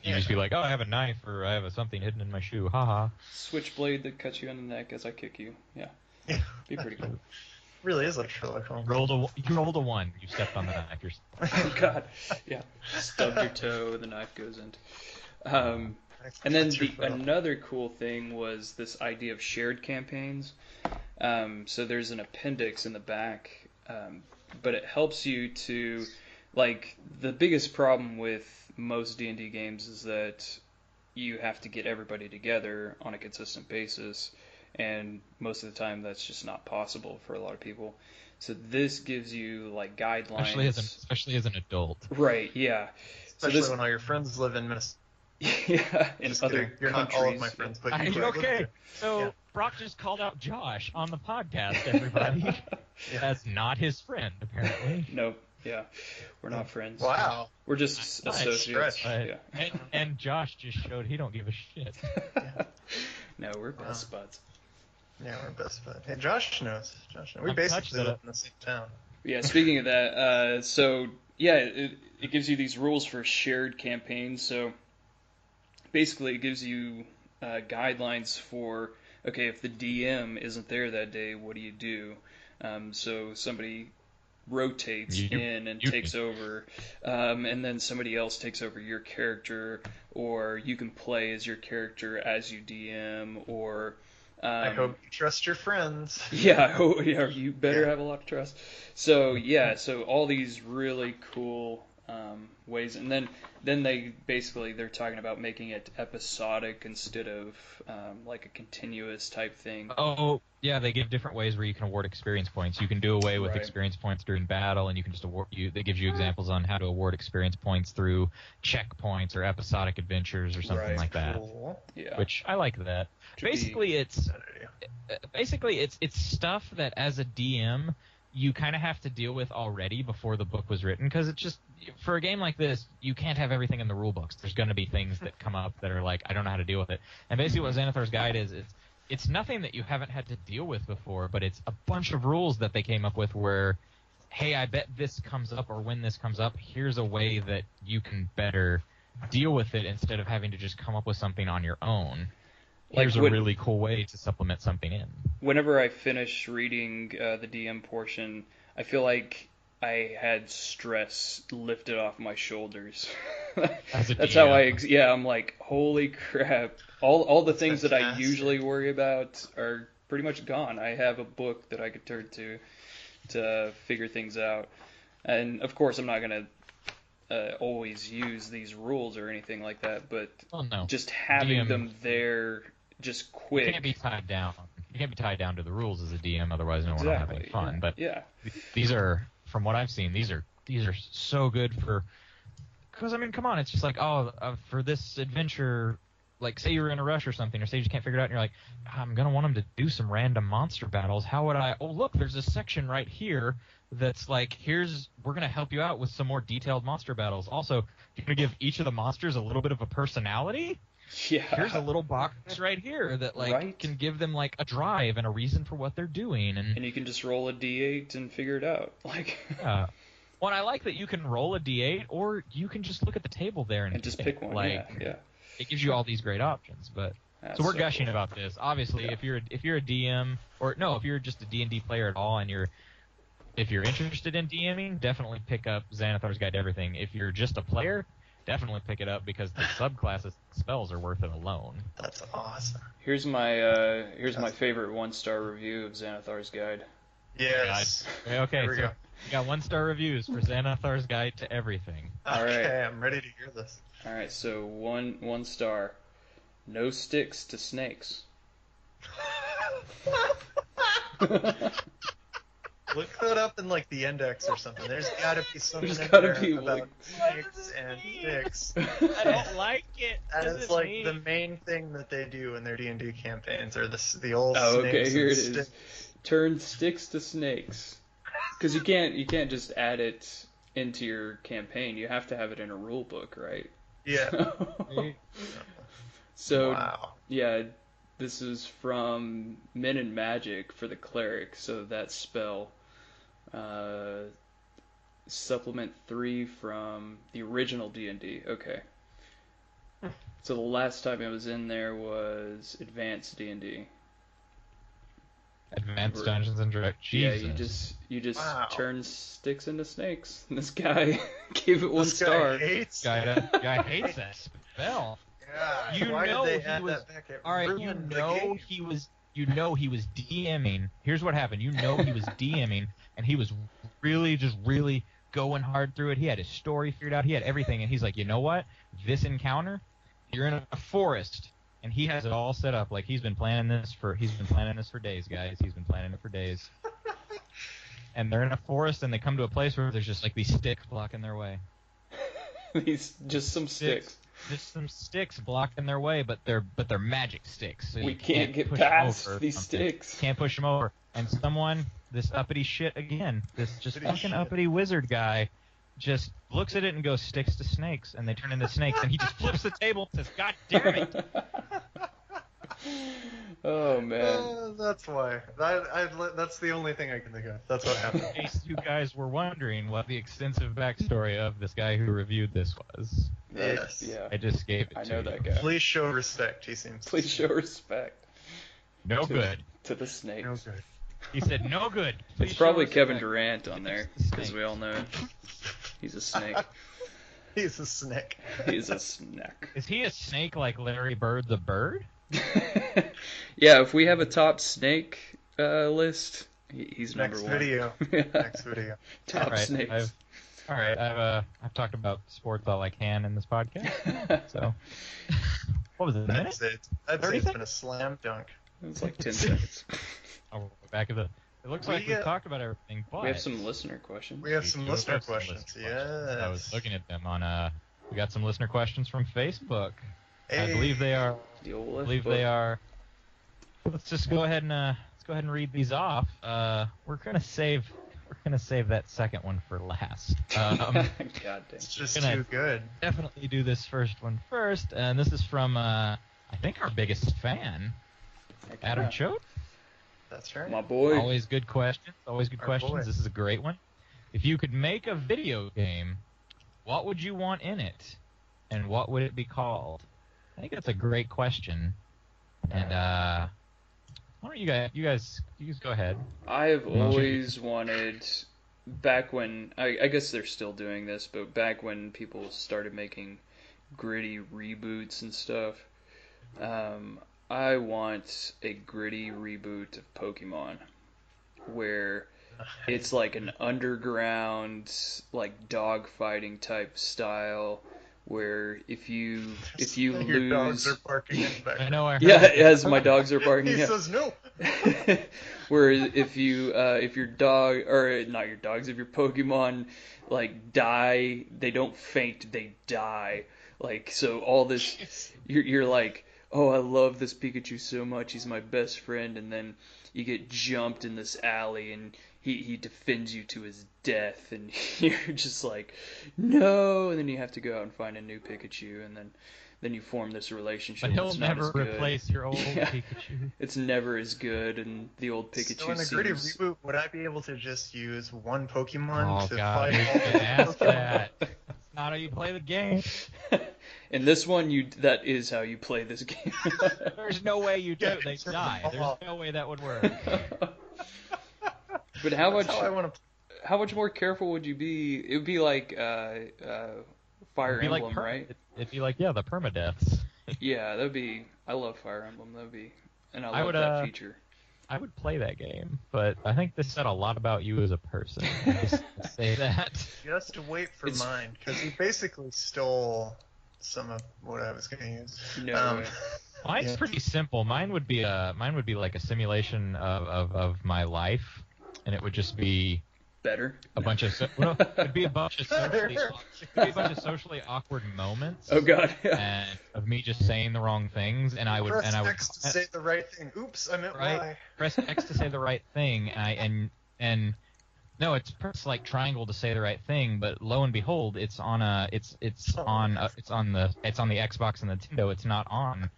just be like, oh, I have a knife or I have something hidden in my shoe, haha. Switchblade that cuts you on the neck as I kick you. Yeah, be pretty cool. Really is like Sherlock Holmes. You rolled a 1. You stepped on the knife. Oh God, yeah. Stubbed your toe, the knife goes into. And then another cool thing was this idea of shared campaigns. So there's an appendix in the back, but it helps you to, like, the biggest problem with most D&D games is that you have to get everybody together on a consistent basis, and most of the time that's just not possible for a lot of people. So this gives you like guidelines, especially as an adult. Right? Yeah. Especially when all your friends live in Minnesota. Yeah, in other You're countries. not all of my friends, but you okay. So Brock just called out Josh on the podcast, everybody. That's not his friend, apparently. Nope. Yeah, we're not friends. Wow. We're just associates. And Josh just showed he don't give a shit. No, we're best buds. Yeah, we're best buds. Hey, Josh knows. We basically live in the same town. Yeah, speaking of that, it gives you these rules for shared campaigns. So basically it gives you guidelines for, okay, if the DM isn't there that day, what do you do? So somebody rotates in and takes over, and then somebody else takes over your character, or you can play as your character as you DM, or I hope you trust your friends. Yeah, you better have a lot of trust. So so all these really cool ways, and then they're talking about making it episodic instead of like a continuous type thing. Oh yeah, they give different ways where you can award experience points. You can do away with experience points during battle, and you can just award They gives you examples on how to award experience points through checkpoints or episodic adventures or something like that. Cool. Yeah, which I like that. Basically, it's stuff that as a DM you kind of have to deal with already before the book was written, because it's just, for a game like this, you can't have everything in the rule books. There's going to be things that come up that are like, I don't know how to deal with it. And basically what Xanathar's Guide is, it's nothing that you haven't had to deal with before, but it's a bunch of rules that they came up with where, hey, I bet this comes up, or when this comes up, here's a way that you can better deal with it instead of having to just come up with something on your own. Here's a really cool way to supplement something in. Whenever I finish reading the DM portion, I feel like I had stress lifted off my shoulders. That's how I'm like, holy crap. All the things that I usually worry about are pretty much gone. I have a book that I could turn to figure things out. And of course, I'm not going to always use these rules or anything like that, but just having them there just quick. You can't be tied down. You can't be tied down to the rules as a DM, otherwise no one will have any fun. But these are, from what I've seen, these are so good for. Because I mean, come on, it's just like, for this adventure, like say you're in a rush or something, or say you just can't figure it out, and you're like, I'm gonna want them to do some random monster battles. How would I? Oh look, there's a section right here that's like, we're gonna help you out with some more detailed monster battles. Also, you're gonna give each of the monsters a little bit of a personality. Yeah. Here's a little box right here that can give them like a drive and a reason for what they're doing, and you can just roll a D8 and figure it out. Like. Yeah. Well, I like that you can roll a D8, or you can just look at the table there and just pick one. Yeah. It gives you all these great options. But so we're gushing about this. Obviously, if you're a DM, if you're just a D&D player at all, and if you're interested in DMing, definitely pick up Xanathar's Guide to Everything. If you're just a player, definitely pick it up because the subclasses spells are worth it alone. That's awesome. Here's my favorite 1-star review of Xanathar's Guide. Yes. Okay, so we got 1-star reviews for Xanathar's Guide to Everything. All right. Okay, I'm ready to hear this. All right, so one star. No sticks to snakes. Look that up in like the index or something. There's gotta be something about snakes and sticks. I don't like it. And it's like the main thing that they do in their D&D campaigns are the old snakes. Okay, here it is. Turn sticks to snakes. Because you can't just add it into your campaign. You have to have it in a rule book, right? Yeah. So wow. Yeah, this is from Men in Magic for the cleric. So that spell. Supplement 3 from the original D&D. Okay. So the last time it was in there was Advanced D&D. Advanced Dungeons and Dragons. Jesus. Yeah, you just turn sticks into snakes. And this guy gave it 1 star. Guy hates that spell. Yeah. Why did they add that back? All right, he was DMing. Here's what happened. He was DMing, and he was really going hard through it. He had his story figured out. He had everything, and he's like, you know what? This encounter, you're in a forest, and he has it all set up. Like he's been planning this for days, guys. He's been planning it for days. And they're in a forest, and they come to a place where there's just like these sticks blocking their way. Just some sticks. Just some sticks blocking their way, but they're magic sticks. So we can't get past these sticks. Can't push them over. And this uppity shit again, this just fucking uppity wizard guy, just looks at it and goes, sticks to snakes, and they turn into snakes, and he just flips the table and says, God damn it! Oh man, that's why. That's the only thing I can think of. That's what happened. In case you guys were wondering what the extensive backstory of this guy who reviewed this was. Yes. Yeah. I just gave it to you. I know that guy. Please show respect, he seems. Please show respect. No good. To the snakes. No good. He said no good. It's probably Kevin Durant on there, because we all know he's a snake. He's a snake. He's a snake. Is he a snake like Larry Bird the bird? Yeah, if we have a top snake list, he's number one. Next video. Top snakes. I've talked about sports all I can in this podcast. So, what was it? A minute? I'd say it's been a slam dunk. It's like 10 seconds. Oh, back of the. It looks like we've talked about everything. But we have some listener questions. Yes. I was looking at them on. We got some listener questions from Facebook. Hey. I believe they are. They are. Let's just go ahead and read these off. We're gonna save that second one for last. God damn. It's just too good. Definitely do this first one first, and this is from I think our biggest fan, Adam Choate. That's right. My boy. Always good questions. Boy. This is a great one. If you could make a video game, what would you want in it, and what would it be called? I think that's a great question. And why don't you guys go ahead? I've always wanted, back when I guess they're still doing this, but back when people started making gritty reboots and stuff. I want a gritty reboot of Pokemon where it's like an underground, like dogfighting type style, where if you Your lose, dogs are barking in the background. I know. yeah, as my dogs are barking. He Yeah. says no. Where if your dog, or not your dogs, if your Pokemon like die, they don't faint, they die. Like, so all this, you're like, oh, I love this Pikachu so much, he's my best friend, and then you get jumped in this alley and he defends you to his death, and you're just like, no, and then you have to go out and find a new Pikachu, and then you form this relationship. But he'll that's not never as good. replace your old Yeah. Pikachu. It's never as good, and the old Pikachu So in a gritty seems... reboot, would I be able to just use one Pokemon Oh to god, fight you all can the ask Pokemon? that. That's not how you play the game. In this one, that is how you play this game. There's no way you do. Yeah, They sure. die. There's no way that would work. But how That's much how I want to. how much more careful would you be? It would be like Fire It'd be Emblem, like right? It'd be like, yeah, the permadeaths. Yeah, that'd be. I love Fire Emblem. That'd be, and I I love would, that feature. I would play that game, but I think this said a lot about you as a person. Just to say that. Just wait for It's- mine, because he basically stole some of what I was going to use. No way. Mine's Yeah. pretty simple. Mine would be like a simulation of my life, and it would just be Better. a bunch of it'd be a bunch of socially awkward moments. Oh God. And of me just saying the wrong things, and I would Press X to say the right thing. Oops, I meant Right. Y. press X to say the right thing, and no, it's press like triangle to say the right thing, but lo and behold, it's on the Xbox and the Nintendo. It's not on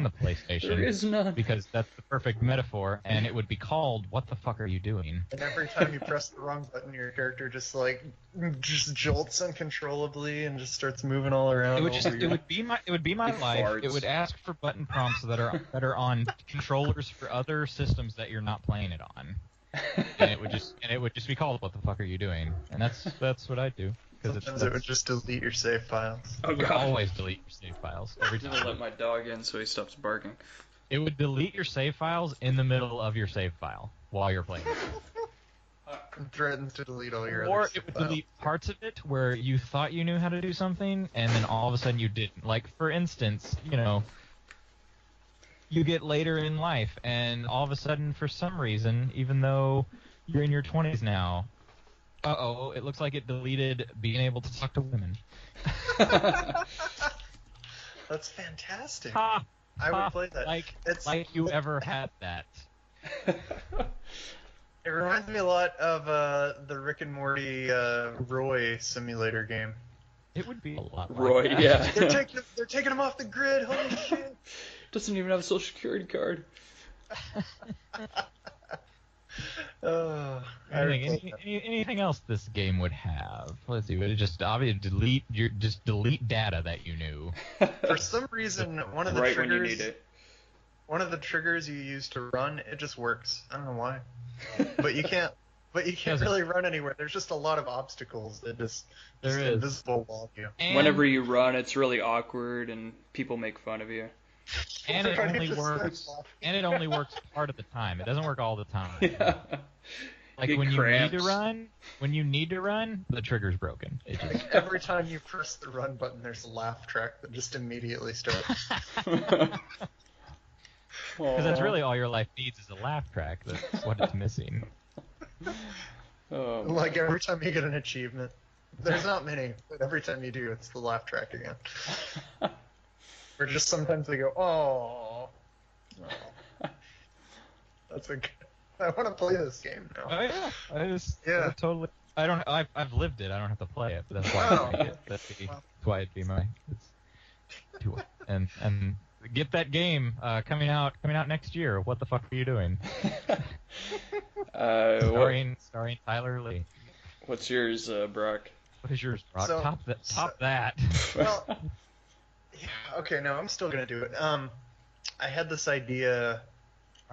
the PlayStation. There is none. Because that's the perfect metaphor, and it would be called "What the fuck are you doing?" And every time you press the wrong button, your character just jolts uncontrollably and just starts moving all around. It would be my It life. farts. It would ask for button prompts that are on controllers for other systems that you're not playing it on. And it would just be called "What the fuck are you doing?" And that's what I do, because Sometimes it would just delete your save files. Oh it would God. always delete your save files every I'm gonna time. let my dog in so he stops barking. It would delete your save files in the middle of your save file while you're playing it. It threatens to delete all your Or other it would files. delete parts of it where you thought you knew how to do something, and then all of a sudden you didn't. Like, for instance, you get later in life, and all of a sudden, for some reason, even though you're in your 20s now, it looks like it deleted being able to talk to women. That's fantastic. Ha! I would play that. Like you ever had that. It reminds me a lot of the Rick and Morty Roy simulator game. It would be a lot like Roy, that. yeah. They're taking him off the grid. Holy shit! Doesn't even have a social security card. Anything else this game would have? Let's see. Would it just obviously delete data that you knew? For some reason, one of the Right triggers, when you need it. one of the triggers you use to run, it just works. I don't know why, but you can't. But you can't really run anywhere. There's just a lot of obstacles that just invisible wall you. And, Whenever you run, it's really awkward, and people make fun of you. And it Everybody only just works. starts laughing. And it only works part of the time. It doesn't work all the time. Yeah. Like Get when cramps. you need to run, the trigger's broken. It just, Every time you press the run button, there's a laugh track that just immediately starts. because that's Aw. really all your life needs is a laugh track. That's what it's missing. Oh, Like every time you get an achievement. There's not many, but every time you do, it's the laugh track again. Or just sometimes they go, oh. That's a good... I want to play this game now. Oh yeah, Yeah. totally. I've lived it. I don't have to play it, but that's why I like it. That's why it'd be my. And get that game coming out next year. What the fuck are you doing? Starring Tyler Lee. What's yours, Brock? What is yours, Brock? So- Top that. Well, yeah, okay, no, I'm still gonna do it. I had this idea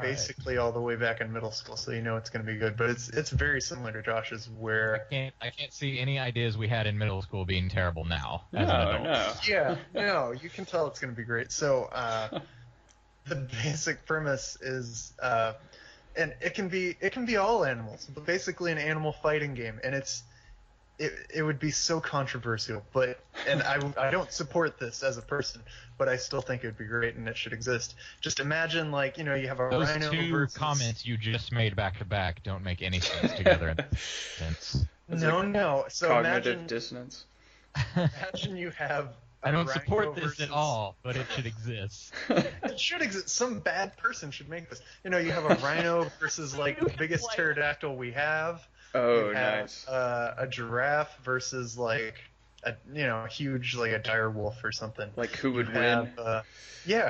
basically all the way back in middle school, so you know it's going to be good. But it's very similar to Josh's, where I can't see any ideas we had in middle school being terrible now as No, an adult. no. Yeah, no, you can tell it's going to be great. So the basic premise is, and it can be all animals, but basically an animal fighting game, and it would be so controversial, and I don't support this as a person, but I still think it would be great and it should exist. Just imagine, like, you have a Those rhino two versus... comments you just made back to back don't make any sense together in sense. No. So cognitive dissonance. Imagine you have I don't support this versus... at all, but it should exist. It should exist. Some bad person should make this. You have a rhino versus, like, the biggest pterodactyl we have. Oh, you have, nice. A giraffe versus, like, a huge, like, a dire wolf or something. Like, who would win?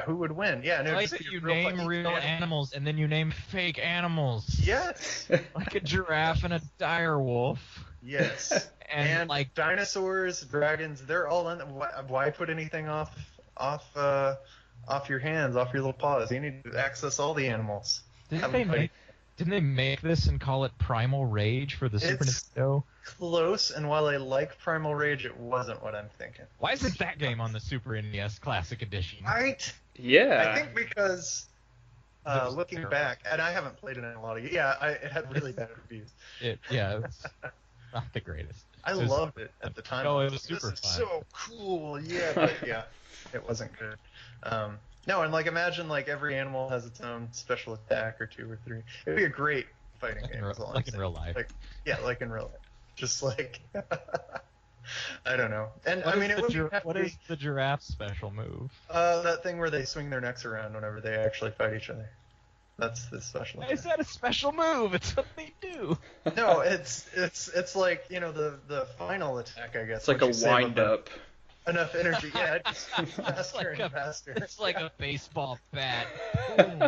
Who would win? Yeah, no, I like that you name real animals and then you name fake animals. Yes. Like a giraffe and a dire wolf. Yes. and like dinosaurs, dragons, they're all in. Why put anything off your hands, off your little paws? You need to access all the animals. Didn't they make this and call it Primal Rage for the Super Nintendo? Close, and while I like Primal Rage, it wasn't what I'm thinking. Why isn't that game on the Super NES Classic Edition? Right? Yeah. I think because looking back, and I haven't played it in a lot of years. Yeah, it had really bad reviews. It's not the greatest. I loved it at the time. Oh, it was super fun. So cool, yeah, but yeah, it wasn't good. No, and like imagine like every animal has its own special attack or 2 or 3. It'd be a great fighting game. Like in real life. Like in real life. Just like I don't know. And what is the giraffe's special move? That thing where they swing their necks around whenever they actually fight each other. That's the special attack. Is that a special move? It's what they do. No, it's like, the final attack, I guess. It's like a wind up. Enough energy, yeah, just faster and faster. It's like a baseball bat. It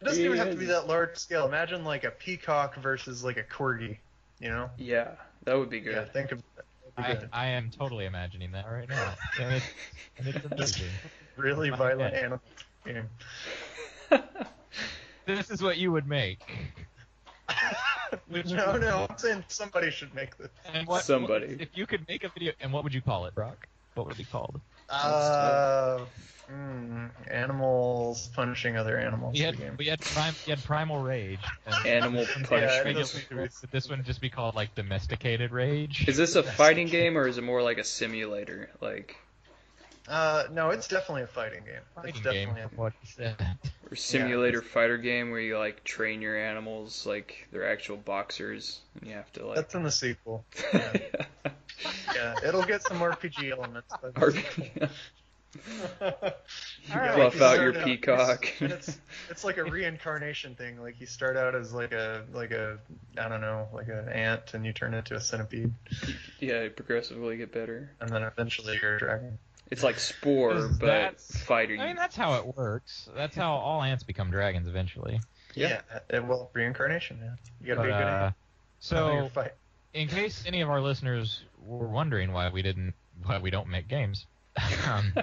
doesn't even have to be that large scale. Imagine like a peacock versus like a corgi, Yeah, that would be good. Yeah, think of that. I am totally imagining that right now. And it's amazing. Really violent animal game. This is what you would make. No, I'm saying somebody should make this. And somebody. If you could make a video, and what would you call it, Brock? What would it be called? Animals punishing other animals. You had Primal Rage. Animal punishment. Yeah, would this one just be called like Domesticated Rage? Is this a fighting game or is it more like a simulator? Like. No, it's definitely a fighting game. What you said. Or simulator fighter game where you like train your animals like they're actual boxers and you have to like. That's in the sequel. Yeah, yeah, it'll get some RPG elements. But... RPG. Buff out your peacock. It's like a reincarnation thing. Like you start out as like a I don't know, like an ant, and you turn into a centipede. Yeah, you progressively get better. And then eventually you're a dragon. It's like Spore, but fighter. I mean, that's how it works. That's how all ants become dragons eventually. Yeah. Well, reincarnation, man. You gotta be a good ant. So, in case any of our listeners were wondering why we don't make games, that's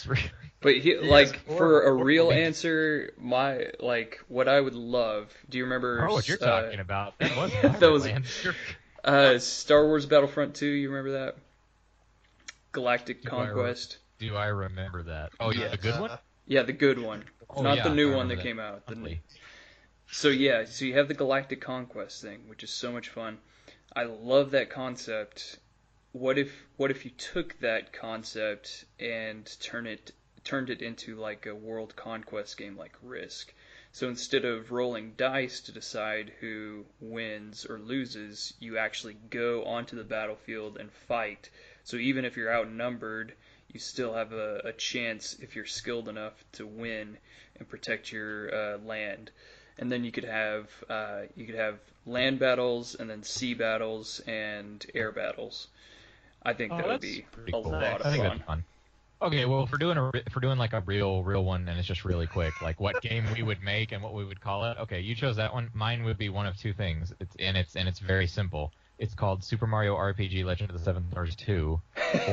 really. But for a real answer, what I would love. Do you remember? Oh, what you're talking about? That was my answer. Star Wars Battlefront 2. You remember that? Galactic Conquest. Do I remember that? Oh, yeah, the good one? Yeah, the good one. Not the new one that came out. So you have the Galactic Conquest thing, which is so much fun. I love that concept. What if you took that concept and turned it into like a world conquest game like Risk? So instead of rolling dice to decide who wins or loses, you actually go onto the battlefield and fight. So even if you're outnumbered, you still have a chance, if you're skilled enough, to win and protect your land. And then you could have land battles and then sea battles and air battles. I think that would be a lot of fun. That'd be fun. Okay, well, if we're doing like a real one, and it's just really quick, like what game we would make and what we would call it. Okay, you chose that one. Mine would be one of two things. It's very simple. It's called Super Mario RPG Legend of the Seven Stars 2,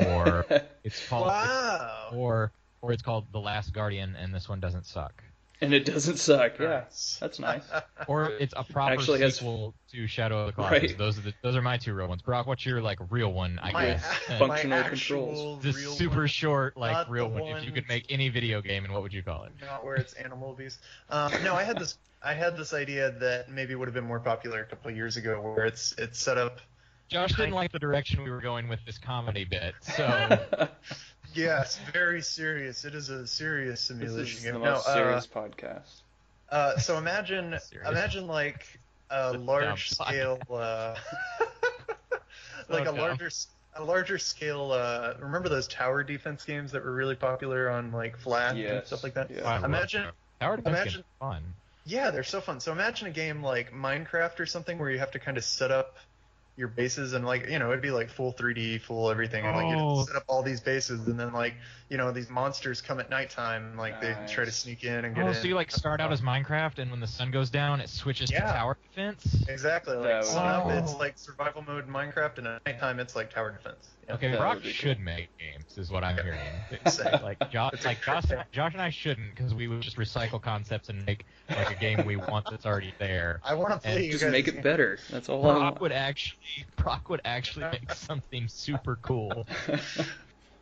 or it's called, wow. or Or it's called The Last Guardian, and this one doesn't suck. And it doesn't suck. Yeah, that's nice. Or it's a proper sequel to Shadow of the Colossus. Right. Those are my two real ones. Brock, what's your real one? I guess functional controls. The super short real one. If you could make any video game, and what would you call it? Not where it's animal abuse. No, I had this idea that maybe would have been more popular a couple of years ago, where it's set up. Josh didn't like the direction we were going with this comedy bit, so. Yes, very serious. It is a serious simulation game. This is game. the most serious podcast. So imagine like a large scale, like a larger scale. Remember those tower defense games that were really popular on like Flash and stuff like that? Yeah. Imagine tower defense games are fun. Yeah, they're so fun. So imagine a game like Minecraft or something where you have to kind of set up your bases, and like, you know, it'd be like full 3D, full everything, and like you set up all these bases, and then like, you know, these monsters come at nighttime, and like they try to sneak in and get in. So you like start out as Minecraft, and when the sun goes down, it switches to tower defense. Exactly. Like it's like survival mode Minecraft, and at nighttime it's like tower defense. Yeah. Okay, Brock should make games, is what I'm hearing. Like Josh and I shouldn't, because we would just recycle concepts and make like a game we want that's already there. I want to play. Just make it better. That's all. Brock would actually make something super cool.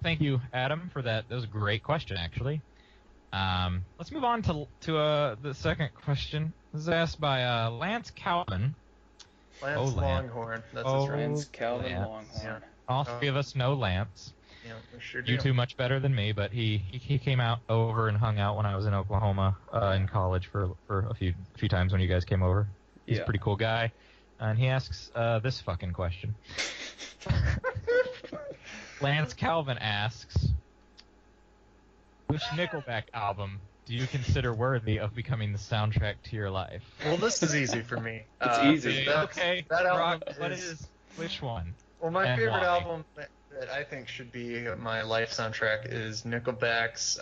Thank you, Adam, for that. That was a great question, actually. Let's move on to the second question. This is asked by Lance Calvin. Lance Longhorn. That's his name. Lance Calvin Longhorn. Yeah. All three of us know Lance. Yeah, we sure do. You two much better than me, but he came over and hung out when I was in Oklahoma in college for a few times when you guys came over. He's a pretty cool guy. And he asks this fucking question. Lance Calvin asks, which Nickelback album do you consider worthy of becoming the soundtrack to your life? Well, this is easy for me. It's easy. Okay, that album Brock, which one? Well, my favorite album that I think should be my life soundtrack is Nickelback's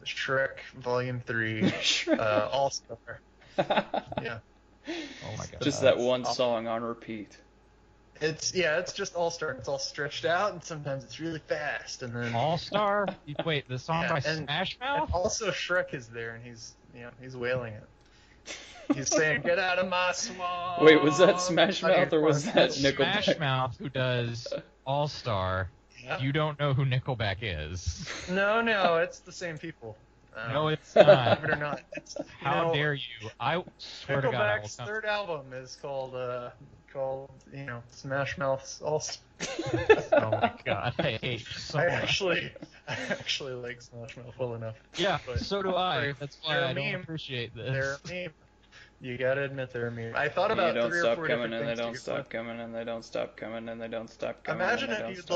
Shrek Volume 3 All Star. Yeah. Oh my god. Just that one song on repeat. It's just All Star. It's all stretched out, and sometimes it's really fast, and then All Star. Wait, the song by Smash Mouth. And also Shrek is there, and he's wailing it. He's saying, "Get out of my swamp." Wait, was that Smash Mouth or was that Nickelback? Smash Mouth, who does All Star. Yeah. You don't know who Nickelback is. No, it's the same people. No, it's not. Believe it or not. How dare you? I swear to God, Nickelback's third album is called Smash Mouth's All Star. Oh my god, I hate you so much. I actually like Smash Mouth well enough. Yeah, so do I. That's why I don't appreciate this. They're a meme. You gotta admit they're a meme. I thought about 3 or 4 different things. They don't stop coming, and they don't stop coming, and they don't stop coming. Imagine if you'd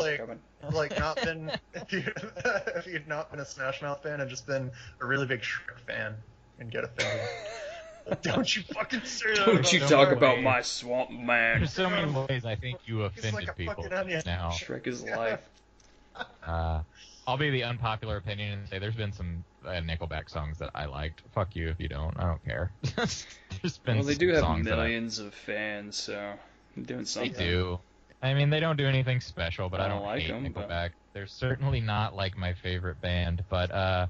not been if you'd not been a Smash Mouth fan and just been a really big Shrek fan and get offended. Don't you fucking say that. Don't you talk about my swamp man. There's so many ways I think you offended people now. Shrek is life. I'll be the unpopular opinion and say there's been some Nickelback songs that I liked. Fuck you if you don't. I don't care. There's been they do have songs millions of fans, so I'm doing something. They do. I mean, they don't do anything special, but I don't like hate them, Nickelback. But... They're certainly not like my favorite band, but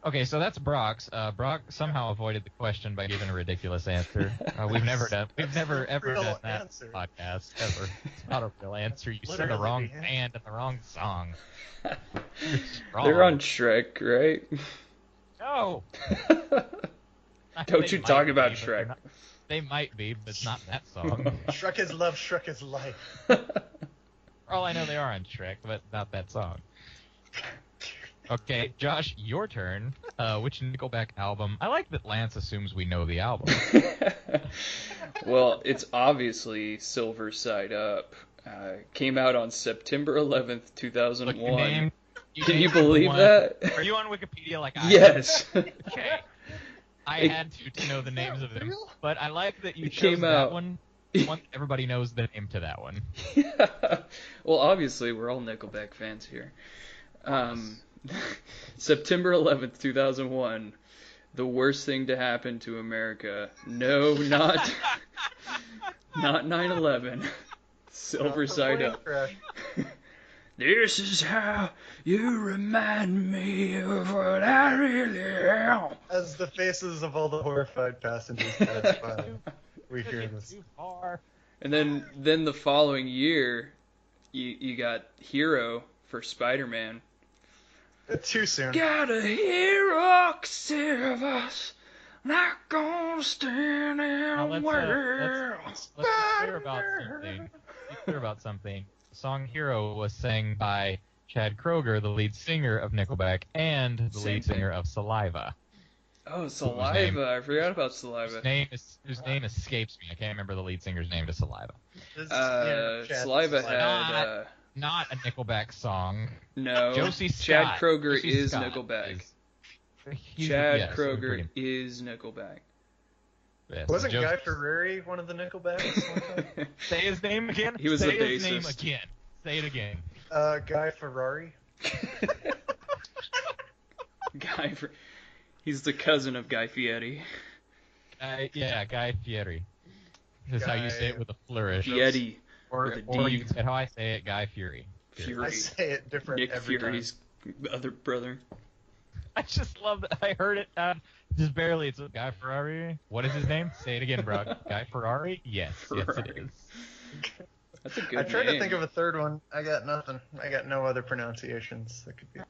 okay, so that's Brock's. Brock somehow avoided the question by giving a ridiculous answer. We've never ever done that podcast ever. It's not a real answer. You said the wrong band and the wrong song. They're on Shrek, right? No. Don't you talk about Shrek. They might be, but it's not that song. Shrek is love, Shrek is life. For all I know, they are on Shrek, but not that song. Okay, Josh, your turn. Which Nickelback album? I like that Lance assumes we know the album. Well, it's obviously Silver Side Up. Came out on September 11th, 2001. Can you believe that? Are you on Wikipedia like I am? Yes. Okay. I had to know the names of them. But I like that you chose that one. Everybody knows the name to that one. Yeah. Well, obviously, we're all Nickelback fans here. September 11th, 2001. The worst thing to happen to America. No, not 9/11. Silver Side Up. This is how you remind me of what I really am. As the faces of all the horrified passengers pass by, we hear this. And then the following year, you got Hero for Spider-Man. Too soon. Got a hero save us, not gonna stand in world. Let's be clear about something. Be clear about something. The song Hero was sang by Chad Kroeger, the lead singer of Nickelback, and the lead singer of Saliva. Oh, Saliva! I forgot about Saliva. Whose name escapes me. I can't remember the lead singer's name to Saliva. Saliva had not a Nickelback song. No. Josie Scott. Chad Kroeger Josie is Scott Nickelback. Chad Kroeger is Nickelback. Yes, Wasn't Guy Fieri one of the Nickelbacks one time? Say his name again. He was Say the his bassist. name again. Say it again. Guy Ferrari. He's the cousin of Guy Fieri. Guy Fieri. This is how you say it with a flourish. Fieri. Or you can say how I say it, Guy Fieri. Fury. I say it different Nick every Fury's other brother. I just love that. I heard it just barely. It's Guy Ferrari. What is his name? Say it again, bro. Guy Ferrari? Yes, Ferrari. yes it is. That's a good I tried name. to think of a third one. I got nothing. I got no other pronunciations that could be.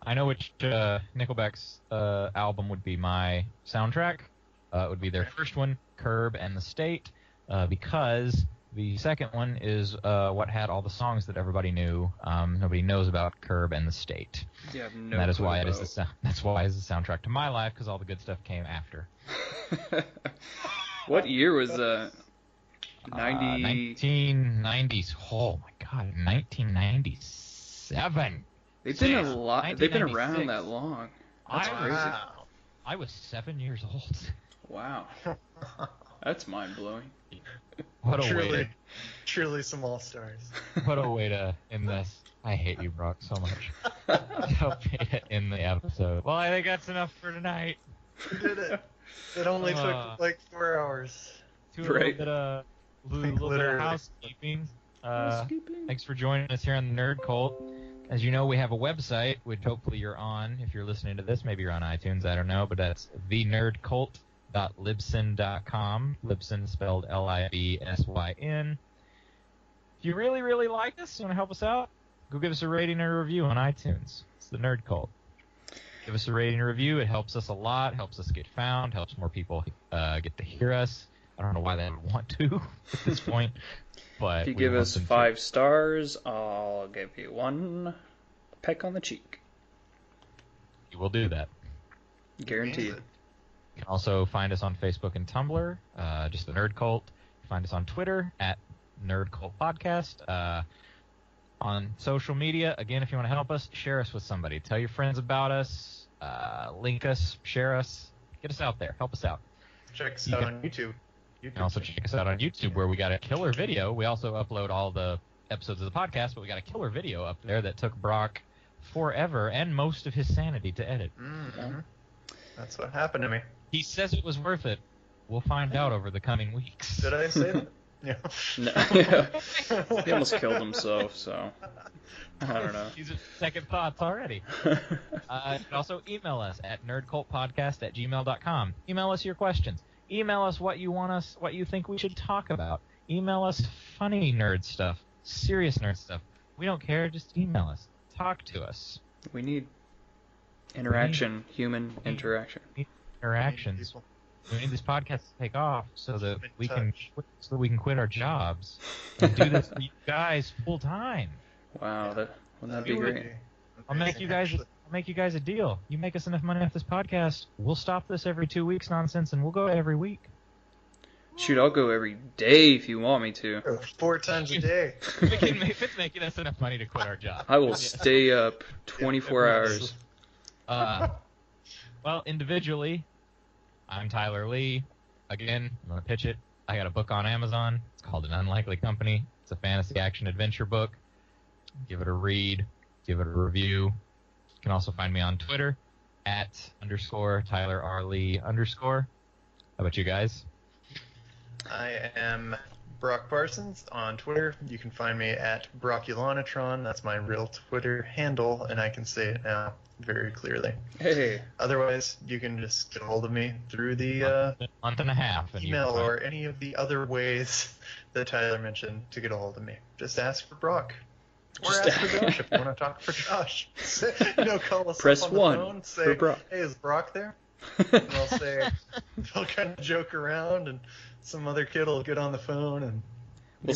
I know which Nickelback's album would be my soundtrack. It would be their first one, Curb and the State, because the second one is what had all the songs that everybody knew. Nobody knows about Curb and the State. Yeah, And that is why it is that's why it's the soundtrack to my life, because all the good stuff came after. What year was 1990s. Oh my God, 1997. They've been a lot. They've been around that long. That's crazy. Wow. I was 7 years old. Wow. That's mind blowing. What a Truly some all-stars. What a way to end this. I hate you, Brock, so much. Help me to end the episode. Well, I think that's enough for tonight. We did it. It only took like 4 hours. Right. A little bit of housekeeping. Thanks for joining us here on the Nerd Cult. As you know, we have a website, which hopefully you're on. If you're listening to this, maybe you're on iTunes, I don't know, but that's thenerdcult.libsyn.com. Libsyn spelled Libsyn. If you really, really like us, want to help us out, go give us a rating and a review on iTunes. It's the Nerd Cult. Give us a rating and review. It helps us a lot, helps us get found, helps more people get to hear us. I don't know why they would want to at this point. But if you give us 5 stars, I'll give you 1 peck on the cheek. You will do that. Guaranteed. You can also find us on Facebook and Tumblr, just the Nerd Cult. Find us on Twitter at Nerd Cult Podcast. On social media, again, if you want to help us, share us with somebody. Tell your friends about us. Link us. Share us. Get us out there. Help us out. Check us out on YouTube. You can also check us out on YouTube, where we got a killer video. We also upload all the episodes of the podcast, but we got a killer video up there that took Brock forever and most of his sanity to edit. Mm-hmm. That's what happened to me. He says it was worth it. We'll find out over the coming weeks. Did I say that? Yeah. No. He almost killed himself, so I don't know. These are second thoughts already. You can also email us at nerdcultpodcast@gmail.com. Email us your questions. Email us what you think we should talk about. Email us funny nerd stuff, serious nerd stuff. We don't care, just email us. Talk to us. We need interaction, human interaction. Interactions. We need this podcast to take off so that we can quit our jobs and do this for you guys full time. Wow, wouldn't that be great? I'll make you guys a deal. You make us enough money off this podcast, we'll stop this every 2 weeks nonsense, and we'll go every week. Shoot, I'll go every day if you want me to. 4 times a day. If it's making us enough money to quit our job. I will stay up 24 hours. Well, individually, I'm Tyler Lee. Again, I'm going to pitch it. I got a book on Amazon. It's called An Unlikely Company. It's a fantasy action adventure book. Give it a read. Give it a review. You can also find me on Twitter @_Tyler R. Lee_. How about you guys? I am Brock Parsons on Twitter. You can find me at Brockulanatron. That's my real Twitter handle, and I can say it now very clearly. Hey. Otherwise, you can just get a hold of me through the month and a half, and email or any of the other ways that Tyler mentioned to get a hold of me. Just ask for Brock. Or ask for Josh if you want to talk for Josh. Call us Press up on the 1 phone, say, for Brock. Hey, is Brock there? And they'll kind of joke around, and some other kid will get on the phone, and you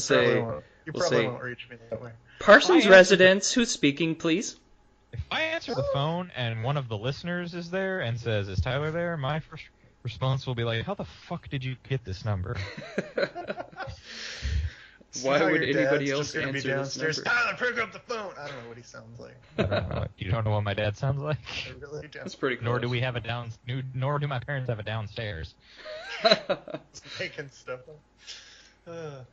probably won't reach me that way. Parsons residence, who's speaking, please? If I answer the phone and one of the listeners is there and says, "Is Tyler there?" my first response will be like, "How the fuck did you get this number?" Why would anybody else answer this number? Tyler, pick up the phone. I don't know what he sounds like. I don't know. You don't know what my dad sounds like? I really don't. That's pretty cool. Nor do we have Nor do my parents have a downstairs. Making stuff up.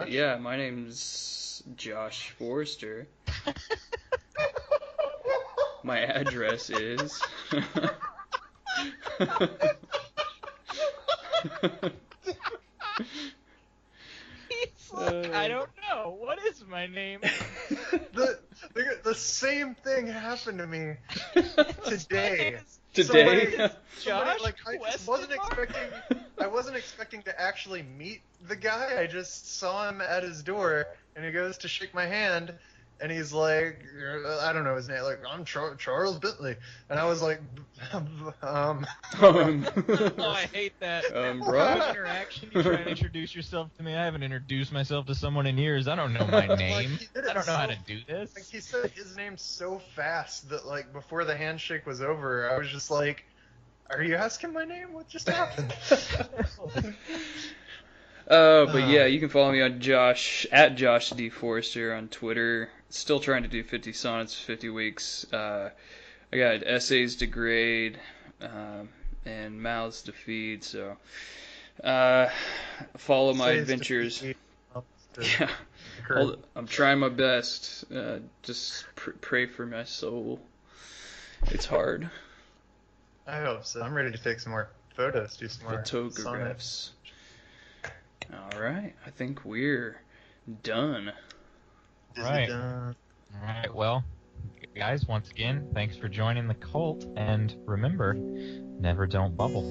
Yeah, my name's Josh Forrester. My address is. I don't know. What is my name? The same thing happened to me today. Today? Josh? I wasn't expecting to actually meet the guy. I just saw him at his door, and he goes to shake my hand, and he's like, I don't know his name, like, I'm Charles Bentley. And I was like, Oh, I hate that. Bro? Interaction, you try and introduce yourself to me. I haven't introduced myself to someone in years. I don't know my name. I don't know how to do this. Like, he said his name so fast that, like, before the handshake was over, I was just like, are you asking my name? What just happened? But yeah, you can follow me on at Josh D. Forrester on Twitter. Still trying to do 50 sonnets, 50 weeks. I got essays to grade, and mouths to feed, so follow my adventures. Yeah, I'm trying my best. Just pray for my soul. It's hard. I hope so. I'm ready to take some more photos, do some more photographs. All right, I think we're done. Right. All right. Well, guys, once again, thanks for joining the cult, and remember, never don't bubble.